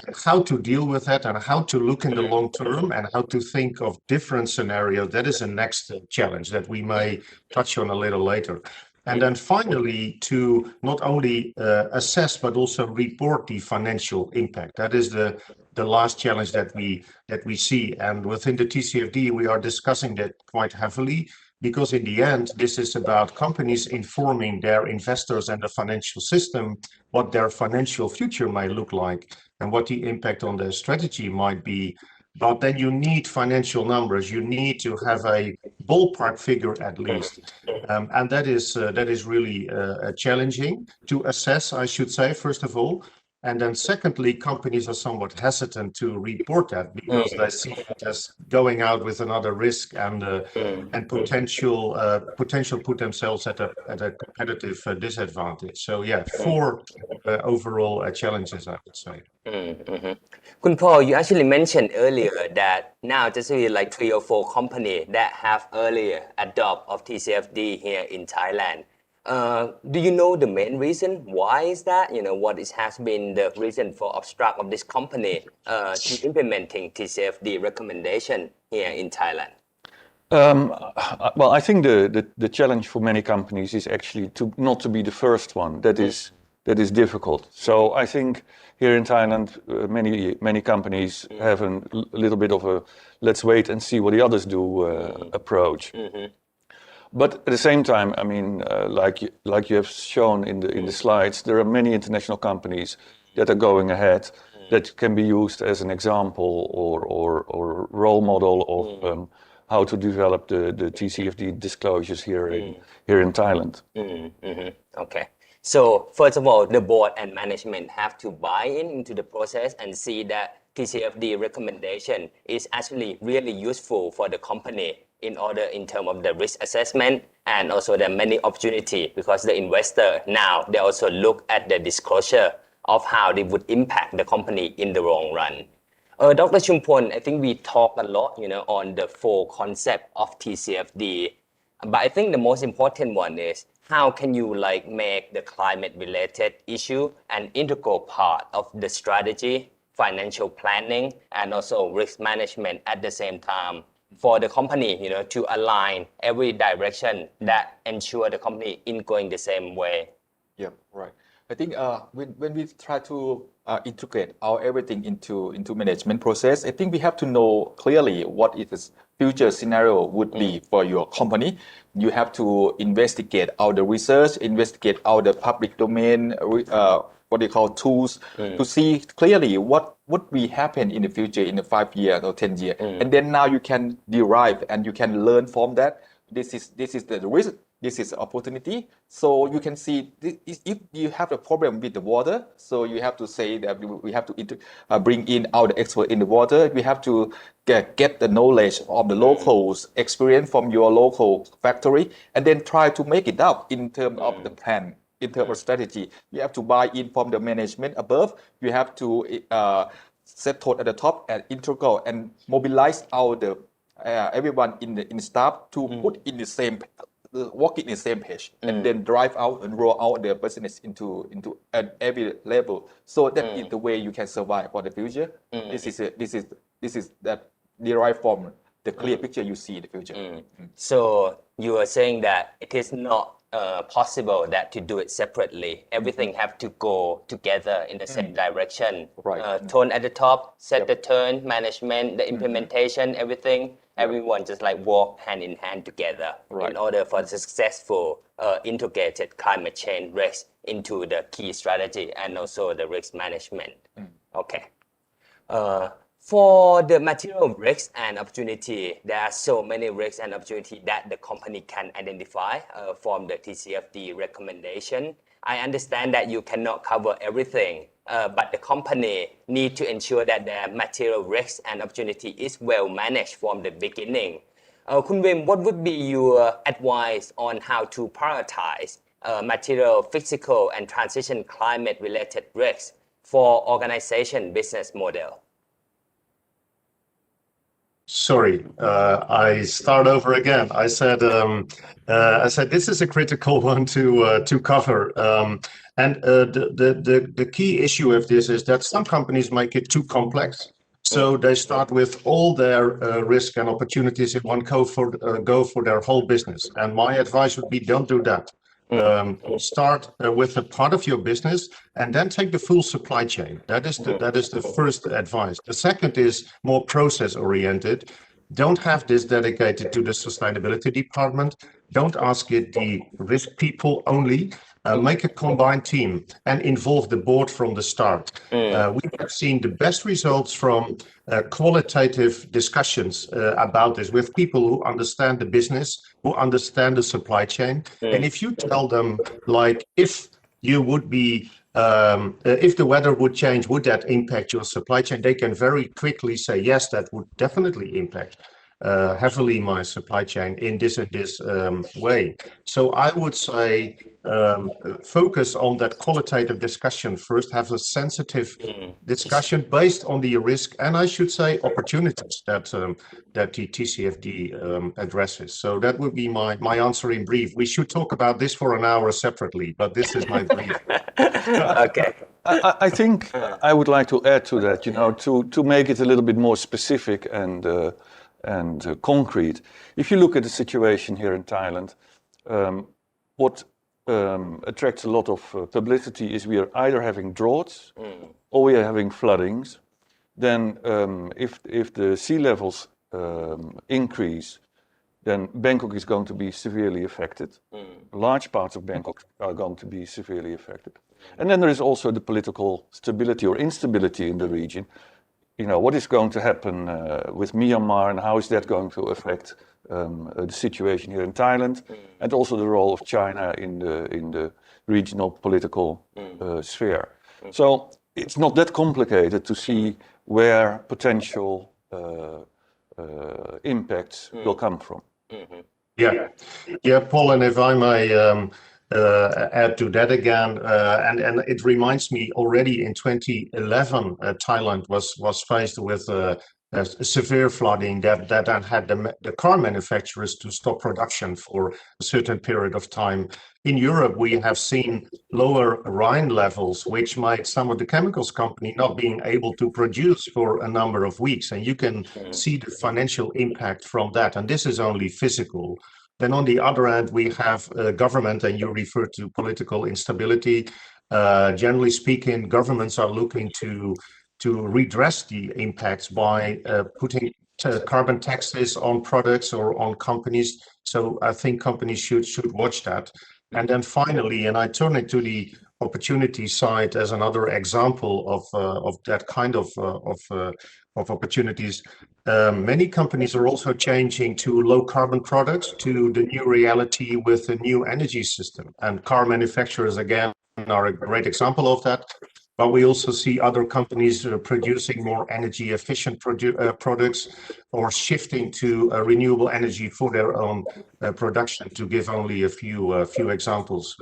And how to deal with that and how to look in the long term and how to think of different scenarios, that is a next challenge that we may touch on a little later. And then finally, to not only assess but also report the financial impact. That is the last challenge that we see. And within the TCFD, we are discussing that quite heavily, because in the end, this is about companies informing their investors and the financial system what their financial future may look like and what the impact on their strategy might be. But then you need financial numbers. You need to have a ballpark figure at least. And that is really challenging to assess, I should say, first of all. And then secondly, companies are somewhat hesitant to report that because they see it as going out with another risk and potential put themselves at a competitive disadvantage. So yeah, four overall challenges, I would say. Kun Paul, you actually mentioned earlier that now just really like 3 or 4 companies that have earlier adopt of TCFD here in Thailand. Do you know the main reason? Why is that? What has been the reason for obstruct of this company to implementing TCFD recommendation here in Thailand? Well, I think the challenge for many companies is actually not to be the first one. That is difficult. So I think here in Thailand, many companies have a little bit of a let's wait and see what the others do approach. But at the same time, I mean, like you have shown in the slides, there are many international companies that are going ahead that can be used as an example or role model of how to develop the TCFD disclosures here in Thailand. Okay. So first of all, the board and management have to buy into the process and see that TCFD recommendation is actually really useful for the company in terms of the risk assessment, and also there are many opportunity because the investor now they also look at the disclosure of how they would impact the company in the long run. Dr. Chumpon, I think we talk a lot, on the 4 concepts of TCFD, but I think the most important one is how can you make the climate related issue an integral part of the strategy, financial planning, and also risk management at the same time for the company, to align every direction that ensure the company in going the same way. Yeah, right. I think when we try to integrate everything into management process, I think we have to know clearly what is future scenario would be for your company. You have to investigate all the research, investigate all the public domain, what they call tools, to see clearly what would be happen in the future in the 5 years or 10 years. And then now you can derive and you can learn from that. This is the risk. This is opportunity. So you can see if you have a problem with the water, so you have to say that we have to bring in all the experts in the water. We have to get the knowledge of the locals, experience from your local factory, and then try to make it up in terms of the plan, in terms of strategy. You have to buy in from the management above. You have to set tone at the top and integral and mobilize all the everyone in the staff to put in the same walking in the same page and then drive out and roll out their business into at every level. So that is the way you can survive for the future. This is that derived from the clear picture you see in the future. So you are saying that it is not possible that to do it separately. Everything have to go together in the same direction. Right. Tone at the top, set the turn, management, the implementation, everything. Everyone just walk hand in hand together in order for successful integrated climate change risk into the key strategy and also the risk management. Okay. For the material risks and opportunity, there are so many risks and opportunity that the company can identify from the TCFD recommendation. I understand that you cannot cover everything, but the company need to ensure that their material risks and opportunity is well managed from the beginning. Khun Wim, what would be your advice on how to prioritize material, physical, and transition climate-related risks for organization business model? Sorry, I start over again. I said this is a critical one to cover, and the key issue of this is that some companies make it too complex. So they start with all their risk and opportunities in one go for their whole business. And my advice would be, don't do that. Start with a part of your business and then take the full supply chain. That is the first advice. The second is more process oriented. Don't have this dedicated to the sustainability department. Don't ask it the risk people only. Make a combined team and involve the board from the start. We have seen the best results from qualitative discussions about this with people who understand the business, who understand the supply chain. And if you tell them, like, if you would be, if the weather would change, would that impact your supply chain? They can very quickly say, yes, that would definitely impact heavily my supply chain in this and this way. So I would say focus on that qualitative discussion first, have a sensitive discussion based on the risk and I should say opportunities that the TCFD addresses. So that would be my answer in brief. We should talk about this for an hour separately, but this is my brief. Okay. I think I would like to add to that, to make it a little bit more specific and concrete. If you look at the situation here in Thailand, what attracts a lot of publicity is we are either having droughts or we are having floodings. Then if the sea levels increase, then Bangkok is going to be severely affected. Large parts of Bangkok are going to be severely affected. And then there is also the political stability or instability in the region. What is going to happen with Myanmar and how is that going to affect the situation here in Thailand and also the role of China in the regional political sphere. So it's not that complicated to see where potential impacts will come from. Yeah, Paul, and if I may add to that again, and it reminds me already in 2011, Thailand was faced with a severe flooding that had the car manufacturers to stop production for a certain period of time. In Europe, we have seen lower Rhine levels, which made some of the chemicals company not being able to produce for a number of weeks. And you can see the financial impact from that. And this is only physical. Then on the other hand, we have government, and you refer to political instability. Generally speaking, governments are looking to redress the impacts by putting carbon taxes on products or on companies. So I think companies should watch that. And then finally, and I turn it to the opportunity side as another example of that kind of opportunities. Many companies are also changing to low carbon products, to the new reality with a new energy system. And car manufacturers, again, are a great example of that. But we also see other companies producing more energy efficient products or shifting to renewable energy for their own production, to give only a few examples.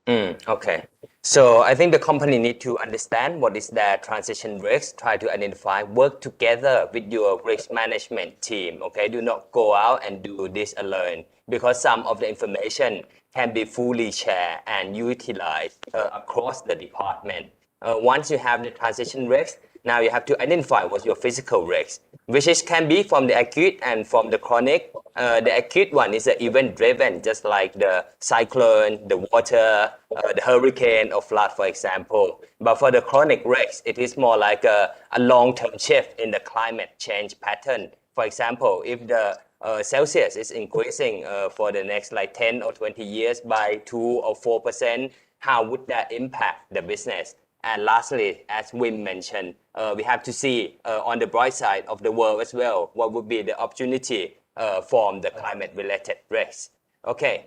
Okay. So I think the company need to understand what is their transition risk, try to identify, work together with your risk management team. Okay, do not go out and do this alone, because some of the information can be fully shared and utilized across the department. Once you have the transition risk, now you have to identify what's your physical risk, which can be from the acute and from the chronic. The acute one is event driven, just like the cyclone, the water, the hurricane or flood, for example. But for the chronic risk, it is more like a long-term shift in the climate change pattern. For example, if the Celsius is increasing for the next 10 or 20 years by 2 or 4%, how would that impact the business? And lastly, as Wim mentioned, we have to see on the bright side of the world as well, what would be the opportunity from the climate-related risks. Okay.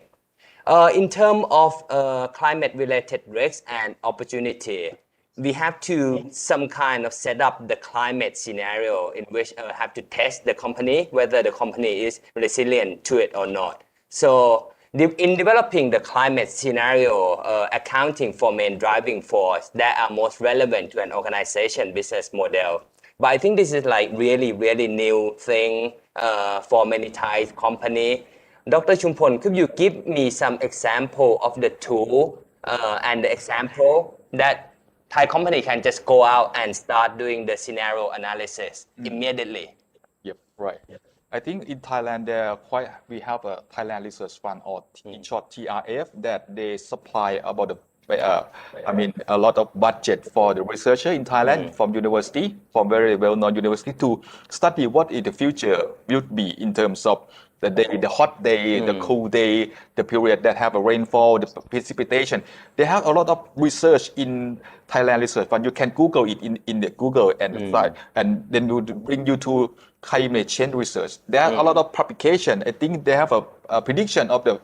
In terms of climate-related risks and opportunity, we have to some kind of set up the climate scenario in which have to test the company, whether the company is resilient to it or not. So in developing the climate scenario, accounting for main driving force that are most relevant to an organization business model. But I think this is like really new thing for many Thai company. Dr. Chumpon, could you give me some example of the tool and the example that Thai company can just go out and start doing the scenario analysis immediately? Yep, right. I think in Thailand we have a Thailand Research Fund, or in short TRF, that they supply about a lot of budget for the researcher in Thailand from university, from very well-known university, to study what in the future would be in terms of the day, the hot day, the cool day, the period that have a rainfall, the precipitation. They have a lot of research in Thailand Research Fund. You can Google it in the Google and then it will bring you to climate change research. There are a lot of publication. I think they have a prediction of the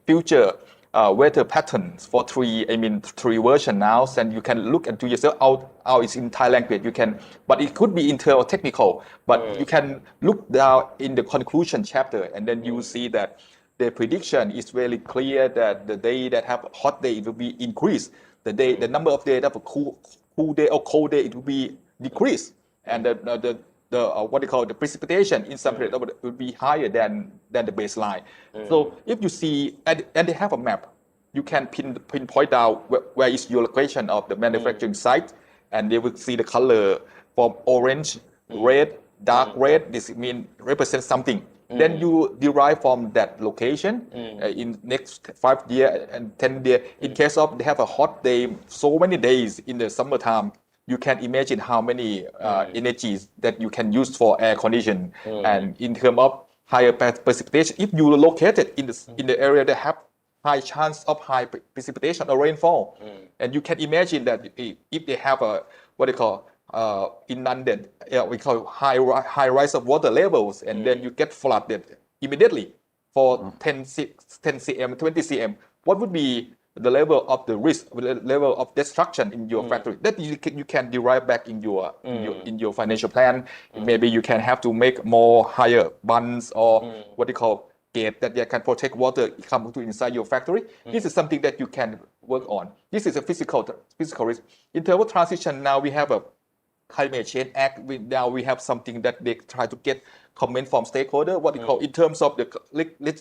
future weather patterns for three versions now, and you can look into yourself how it's in Thai language. You can, but it could be internal technical. But you can look down in the conclusion chapter, and then you see that the prediction is very clear that the day that have a hot day, it will be increased. The number of days that have a cool day or cold day, it will be decreased, and the what they call the precipitation in some period would be higher than the baseline. So if you see, and they have a map, you can pinpoint out where is your location of the manufacturing site, and they will see the color from orange, red, dark red. This represents something. Then you derive from that location in next 5 years and 10 years. In case of they have a hot day, so many days in the summertime, you can imagine how many energies that you can use for air condition. And in terms of higher precipitation, if you are located in the area that have high chance of high precipitation or rainfall, and you can imagine that if they have a what they call inundated, we call high rise of water levels, and then you get flooded immediately for 10 cm, 20 cm. What would be the level of the risk, the level of destruction in your factory? That you can derive back in your financial plan. Maybe you can have to make more higher bunds or what they call gate that they can protect water come to inside your factory. This is something that you can work on. This is a physical risk. In terms of transition, now we have a Climate Change Act. Now we have something that they try to get comment from stakeholder. What they call in terms of the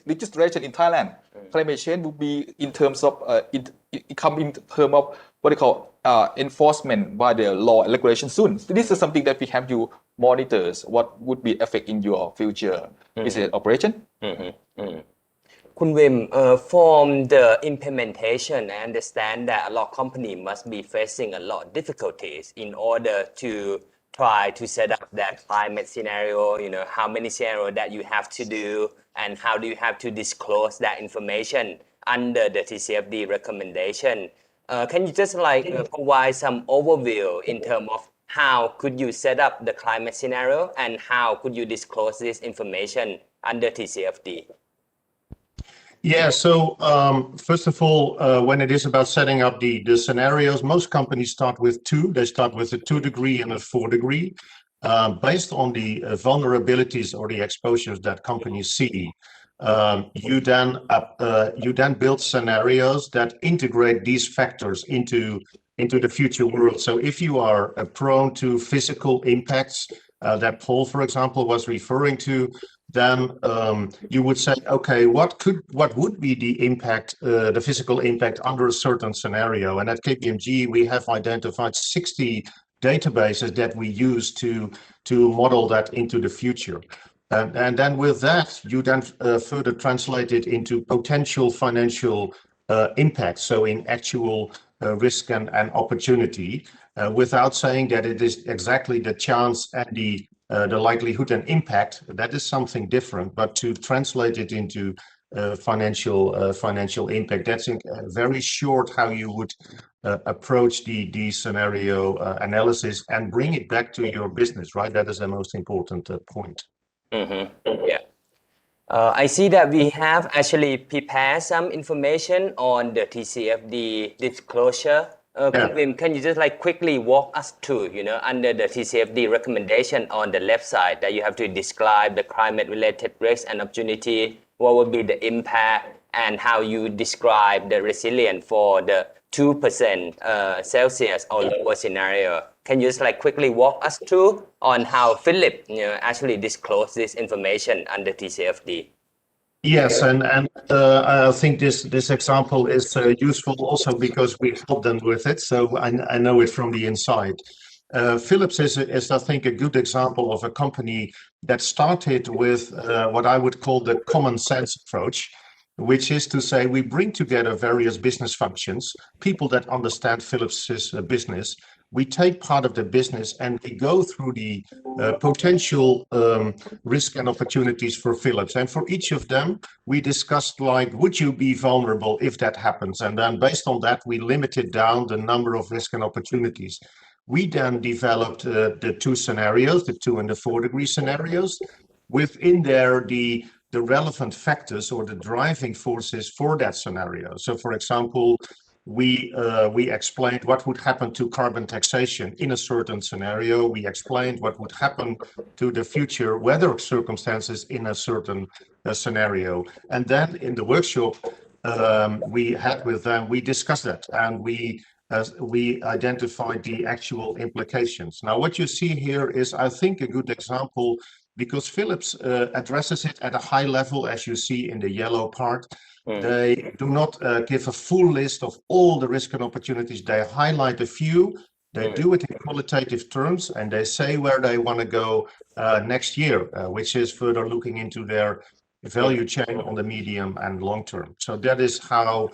legislation in Thailand, climate change will be in terms of it come in terms of what they call enforcement by the law and regulation soon. So this is something that we have to monitor. What would be effect in your future business operation? Kun Wim, from the implementation, I understand that a lot of companies must be facing a lot of difficulties in order to try to set up that climate scenario, how many scenarios that you have to do, and how do you have to disclose that information under the TCFD recommendation. Can you just provide some overview in terms of how could you set up the climate scenario and how could you disclose this information under TCFD? Yeah, so first of all, when it is about setting up the scenarios, most companies start with two. They start with a 2 degree and a 4 degree, based on the vulnerabilities or the exposures that companies see. You then build scenarios that integrate these factors into the future world. So if you are prone to physical impacts that Paul, for example, was referring to, then you would say, okay, what would be the impact, the physical impact under a certain scenario? And at KPMG, we have identified 60 databases that we use to model that into the future. And then with that, you then further translate it into potential financial impact. So in actual risk and opportunity, without saying that it is exactly the chance and the likelihood and impact. That is something different, but to translate it into financial impact. That's very short how you would approach the scenario analysis and bring it back to your business, right? That is the most important point. Yeah. I see that we have actually prepared some information on the TCFD disclosure. Wim, can you just like quickly walk us through, under the TCFD recommendation on the left side that you have to describe the climate-related risk and opportunity, what would be the impact, and how you describe the resilience for the 2% Celsius or lower scenario. Can you just like quickly walk us through on how Philip actually disclosed this information under TCFD? Yes, and I think this example is useful also because we helped them with it, so I know it from the inside. Philips is I think a good example of a company that started with what I would call the common sense approach, which is to say we bring together various business functions, people that understand Philips's business. We take part of the business and we go through the potential risk and opportunities for Philips. And for each of them, we discussed like, would you be vulnerable if that happens? And then based on that, we limited down the number of risk and opportunities. We then developed the two scenarios, the 2 and the 4 degree scenarios. Within there, the relevant factors or the driving forces for that scenario. So for example, we explained what would happen to carbon taxation in a certain scenario. We explained what would happen to the future weather circumstances in a certain scenario. And then in the workshop we had with them, we discussed that and we identified the actual implications. Now, what you see here is, I think, a good example because Philips addresses it at a high level, as you see in the yellow part. They do not give a full list of all the risk and opportunities. They highlight a few. They do it in qualitative terms, and they say where they want to go next year, which is further looking into their value chain on the medium and long term. So that is how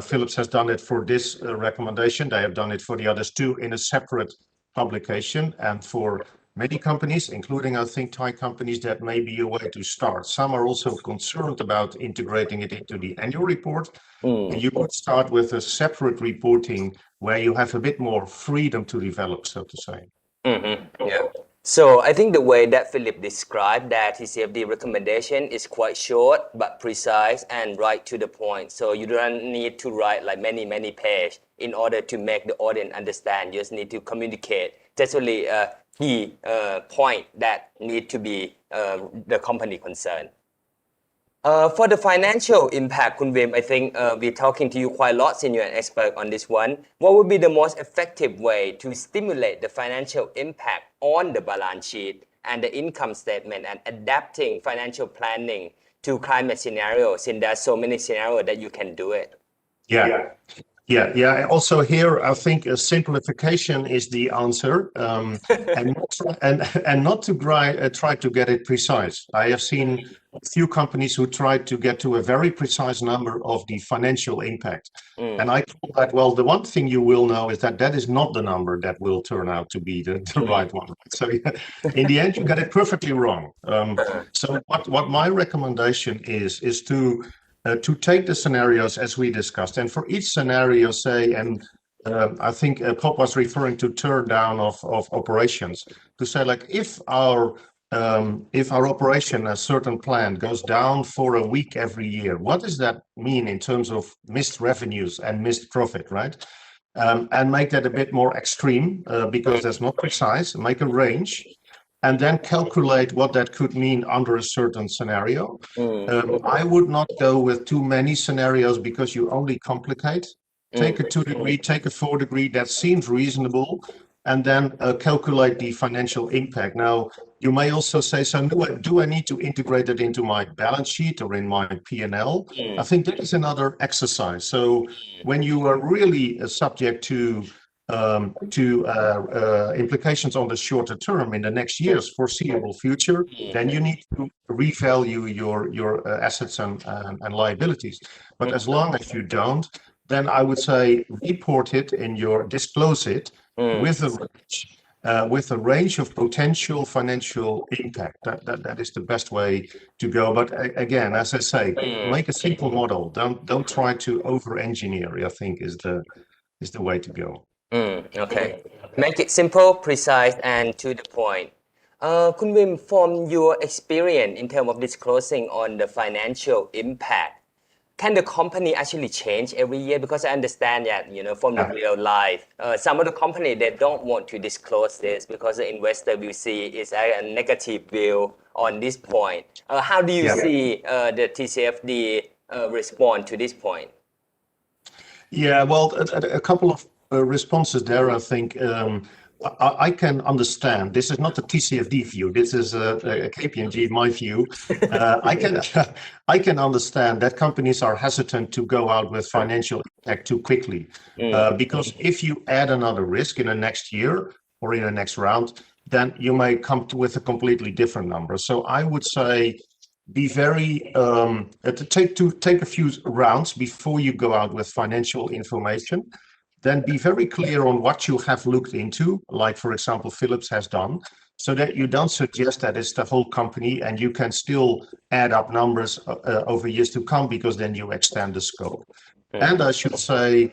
Philips has done it for this recommendation. They have done it for the others too in a separate publication, and for many companies, including I think Thai companies, that may be a way to start. Some are also concerned about integrating it into the annual report. You could start with a separate reporting where you have a bit more freedom to develop, so to say. Yeah. So I think the way that Philip described that TCFD recommendation is quite short but precise and right to the point. So you don't need to write like many pages in order to make the audience understand. You just need to communicate just only a key point that need to be the company concern. For the financial impact, Kun Wim, I think we're talking to you quite a lot since you're an expert on this one. What would be the most effective way to stimulate the financial impact on the balance sheet and the income statement and adapting financial planning to climate scenarios, since there's so many scenarios that you can do it? Yeah. Also here, I think a simplification is the answer, and not to try to get it precise. I have seen a few companies who tried to get to a very precise number of the financial impact. And I told that, well, the one thing you will know is that is not the number that will turn out to be the right one. So in the end, you got it perfectly wrong. So what my recommendation is to take the scenarios as we discussed, and for each scenario say, and I think Pop was referring to turn down of operations, to say like if our operation, a certain plant goes down for a week every year, what does that mean in terms of missed revenues and missed profit, right? And make that a bit more extreme because that's not precise. Make a range. And then calculate what that could mean under a certain scenario. I would not go with too many scenarios because you only complicate. Take a 2 degree, take a 4 degree, that seems reasonable, and then calculate the financial impact. Now, you may also say, so do I need to integrate it into my balance sheet or in my P&L? I think that is another exercise. So when you are really subject to implications on the shorter term in the next year's foreseeable future, then you need to revalue your assets and liabilities. But as long as you don't, then I would say report it disclose it with a range. with a range of potential financial impact. That is the best way to go. But again, as I say, make a simple model. Don't try to over-engineer, I think is the way to go. Okay. Make it simple, precise, and to the point. Kun Wim, from your experience in terms of disclosing on the financial impact, can the company actually change every year? Because I understand that, from the real life, some of the company, they don't want to disclose this because the investor will see it's a negative view on this point. How do you see the TCFD respond to this point? Yeah, well, a couple of responses there, I think. I can understand. This is not a TCFD view. This is a KPMG, my view. I can understand that companies are hesitant to go out with financial impact too quickly, because if you add another risk in the next year or in the next round, then you may come with a completely different number. So I would say, be very take a few rounds before you go out with financial information. Then be very clear on what you have looked into, like, for example, Philips has done, so that you don't suggest that it's the whole company and you can still add up numbers over years to come, because then you extend the scope. And I should say,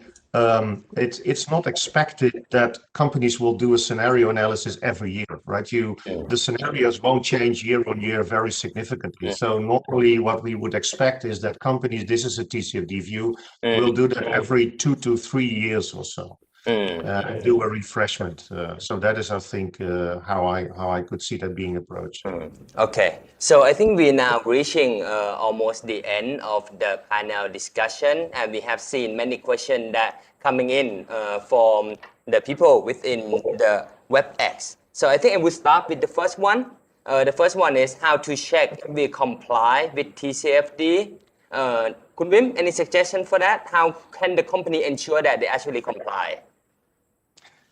it's not expected that companies will do a scenario analysis every year, right? The scenarios won't change year on year very significantly. So normally what we would expect is that companies, this is a TCFD view, will do that every 2 to 3 years or so. Do a refreshment. So that is, I think, how I could see that being approached. Okay, so I think we're now reaching almost the end of the panel discussion, and we have seen many questions that coming in from the people within the WebEx. So I think I will start with the first one. The first one is how to check if we comply with TCFD. Kun Wim, any suggestion for that? How can the company ensure that they actually comply?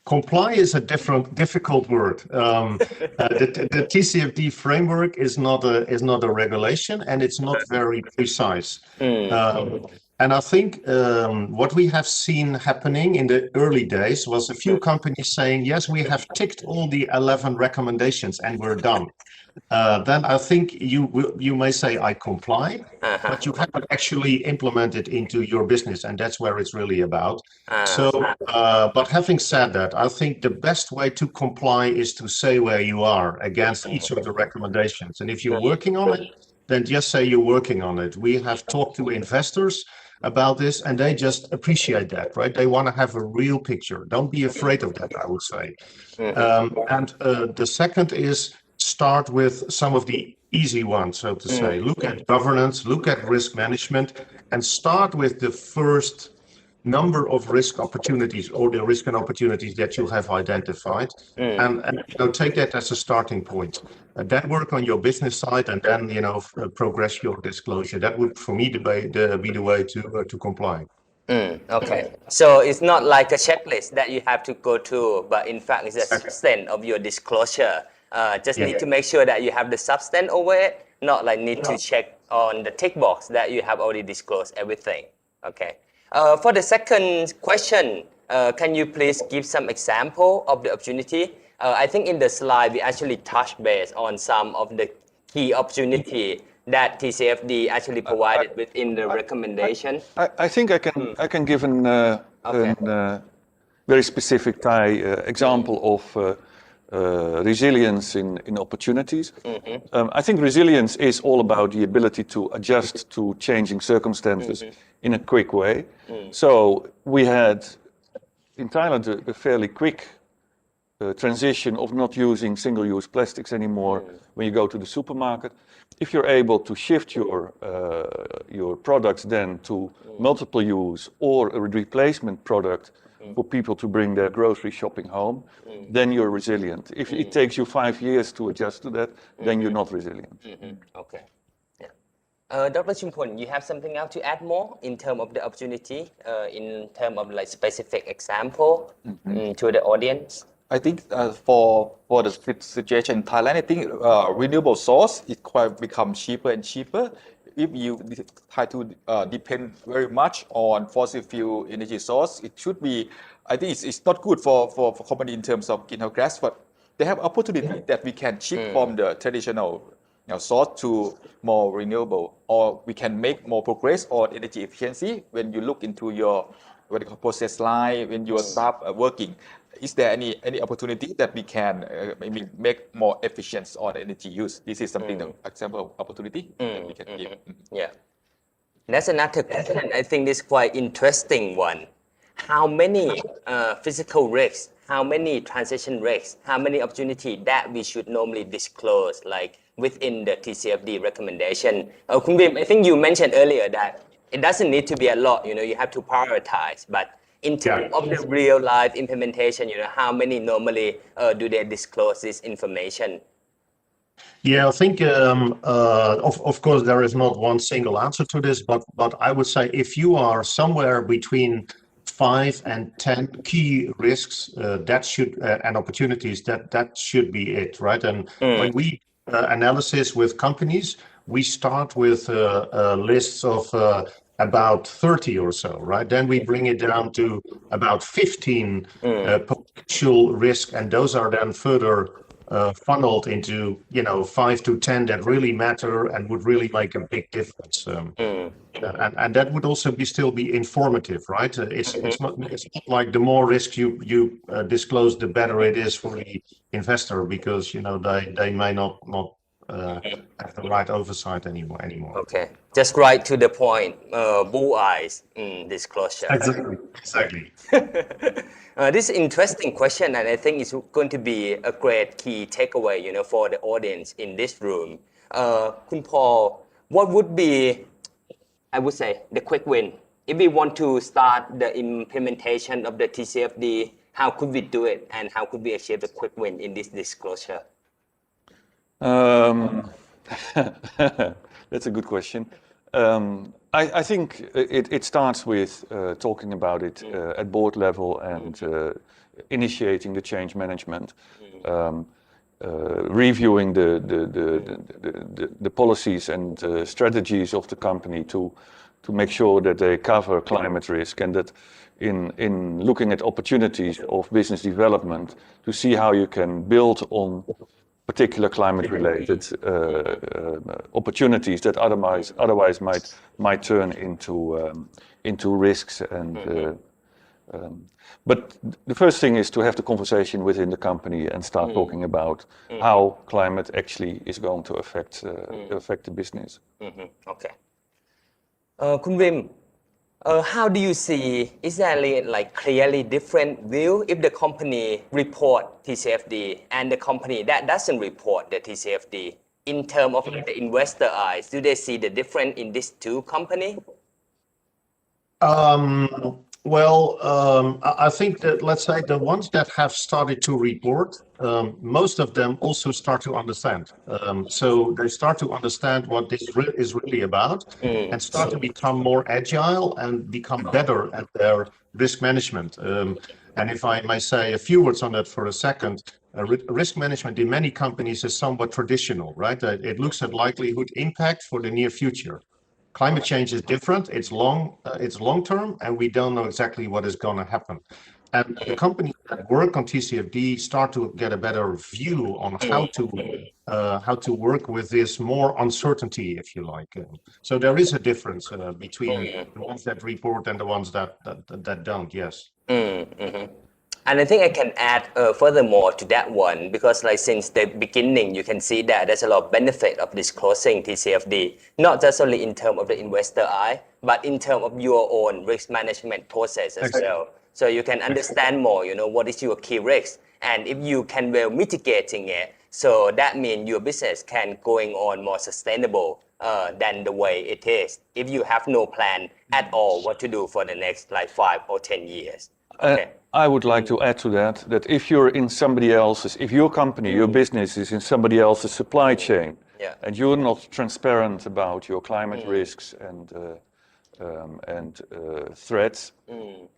Comply is a difficult word. The TCFD framework is not a regulation, and it's not very precise. And I think what we have seen happening in the early days was a few companies saying, yes, we have ticked all the 11 recommendations and we're done. Then I think you may say, I comply, but you haven't actually implemented into your business, and that's where it's really about. But having said that, I think the best way to comply is to say where you are against each of the recommendations. And if you're working on it, then just say you're working on it. We have talked to investors about this, and they just appreciate that, right? They want to have a real picture. Don't be afraid of that, I would say. And the second is, start with some of the easy ones, so to say. Look at governance, look at risk management, and start with the first number of risk opportunities or the risk and opportunities that you have identified, and take that as a starting point. Then work on your business side, and then progress your disclosure. That would, for me, be the way to comply. Okay, so it's not like a checklist that you have to go to, but in fact it's a substance of your disclosure. Just need to make sure that you have the substance over it, not like need to check on the tick box that you have already disclosed everything. Okay. For the second question, can you please give some example of the opportunity? I think in the slide we actually touched base on some of the key opportunity that TCFD actually provided within the recommendation. I think I can give a very specific Thai example of resilience in opportunities. I think resilience is all about the ability to adjust to changing circumstances in a quick way. So we had in Thailand a fairly quick transition of not using single-use plastics anymore when you go to the supermarket. If you're able to shift your products then to multiple use or a replacement product for people to bring their grocery shopping home, then you're resilient. If it takes you 5 years to adjust to that, then you're not resilient. Okay. Yeah. Dr. Chumpon, you have something else to add more in terms of the opportunity, in terms of like specific example to the audience? I think for the situation in Thailand, I think renewable source is quite become cheaper and cheaper. If you try to depend very much on fossil fuel energy source, it should be. I think it's not good for company in terms of greenhouse gas. But they have opportunity that we can shift from the traditional source to more renewable, or we can make more progress on energy efficiency when you look into your what you call process line, when your staff are working. Is there any opportunity that we can maybe make more efficient on energy use? This is something, the example of opportunity that we can give. Yeah. That's another question. I think this is quite interesting one. How many physical risks, how many transition risks, how many opportunity that we should normally disclose, like within the TCFD recommendation? Khun Vim, I think you mentioned earlier that it doesn't need to be a lot, you have to prioritize, but in terms of the real life implementation, how many normally do they disclose this information? Yeah, I think of course there is not one single answer to this, but I would say if you are somewhere between 5 and 10 key risks that should and opportunities, that should be it, right? And when we analysis with companies, we start with lists of about 30 or so, right? Then we bring it down to about 15 potential risk, and those are then further funneled into 5 to 10 that really matter and would really make a big difference. And that would also still be informative, right? It's not like the more risk you disclose, the better it is for the investor, because they may not have the right oversight anymore. Okay, just right to the point, blue eyes disclosure. Exactly. This is an interesting question, and I think it's going to be a great key takeaway, for the audience in this room. Khun Paul, what would be, I would say, the quick win? If we want to start the implementation of the TCFD, how could we do it, and how could we achieve the quick win in this disclosure? That's a good question. I think it starts with talking about it at board level and initiating the change management, reviewing the policies and strategies of the company to make sure that they cover climate risk, and that in looking at opportunities of business development to see how you can build on particular climate-related opportunities that otherwise might turn into risks. And but the first thing is to have the conversation within the company and start talking about how climate actually is going to affect the business. Okay. Khun Vim, how do you see, is there like clearly different view if the company report TCFD and the company that doesn't report the TCFD in terms of the investor eyes? Do they see the difference in these two companies? I think that, let's say, the ones that have started to report, most of them also start to understand. So they start to understand what this is really about and start to become more agile and become better at their risk management. And if I may say a few words on that for a second, risk management in many companies is somewhat traditional, right? It looks at likelihood impact for the near future. Climate change is different. It's long term, and we don't know exactly what is going to happen. And the companies that work on TCFD start to get a better view on how to work with this more uncertainty, if you like. So there is a difference between the ones that report and the ones that don't. Yes. And I think I can add furthermore to that one, because since the beginning, you can see that there's a lot of benefit of disclosing TCFD, not just only in terms of the investor eye, but in terms of your own risk management process as well. So you can understand more, what is your key risk, and if you can well mitigating it, so that means your business can going on more sustainable than the way it is, if you have no plan at all what to do for the next 5 or 10 years. Okay. I would like to add to that if you're in somebody else's, if your company, your business is in somebody else's supply chain, and you're not transparent about your climate risks and threats,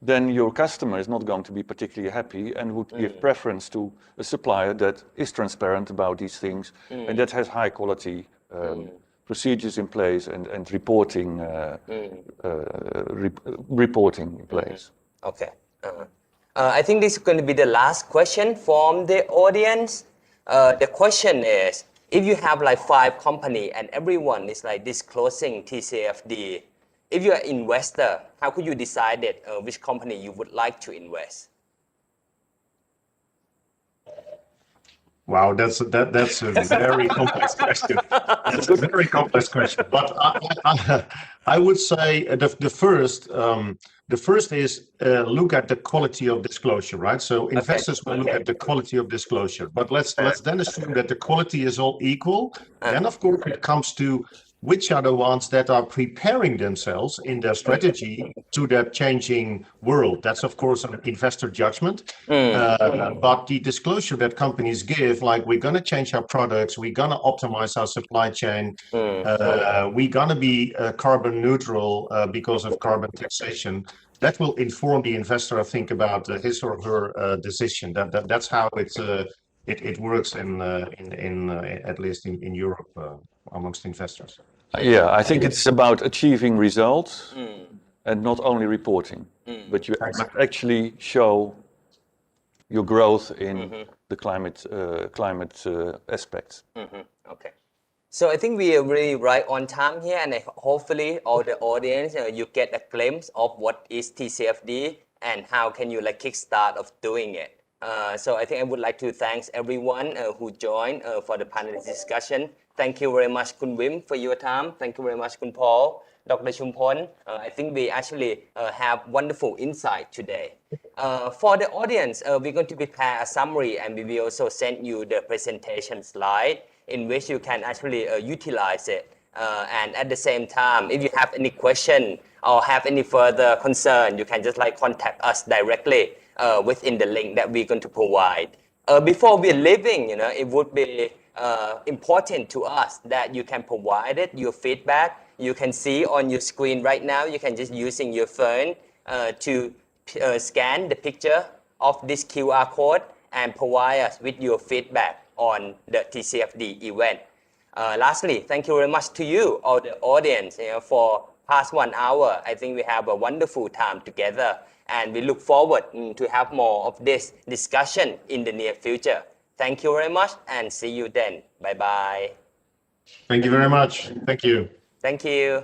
then your customer is not going to be particularly happy and would give preference to a supplier that is transparent about these things and that has high quality procedures in place and reporting in place. Okay. I think this is going to be the last question from the audience. The question is, if you have like 5 companies and everyone is like disclosing TCFD, if you're an investor, how could you decide which company you would like to invest? Wow, that's a very complex question. That's a very complex question. But I would say the first is look at the quality of disclosure, right? So investors will look at the quality of disclosure. But let's then assume that the quality is all equal. Then of course it comes to which are the ones that are preparing themselves in their strategy to that changing world. That's of course an investor judgment. But the disclosure that companies give, like we're going to change our products, we're going to optimize our supply chain, we're going to be carbon neutral because of carbon taxation, that will inform the investor, I think, about his or her decision. That's how it works in at least in Europe amongst investors. Yeah, I think it's about achieving results and not only reporting, but you actually show your growth in the climate aspects. Okay. So I think we are really right on time here, and hopefully all the audience, you get a glimpse of what is TCFD and how can you like kickstart of doing it. So I think I would like to thank everyone who joined for the panel discussion. Thank you very much, Kun Wim, for your time. Thank you very much, Kun Paul, Dr. Chumpon. I think we actually have wonderful insight today. For the audience, we're going to prepare a summary, and we will also send you the presentation slide in which you can actually utilize it. And at the same time, if you have any question or have any further concern, you can just like contact us directly within the link that we're going to provide. Before we're leaving, it would be important to us that you can provide your feedback. You can see on your screen right now, you can just using your phone to scan the picture of this QR code and provide us with your feedback on the TCFD event. Lastly, thank you very much to you, all the audience, for past 1 hour. I think we have a wonderful time together, and we look forward to have more of this discussion in the near future. Thank you very much, and see you then. Bye-bye. Thank you very much. Thank you. Thank you.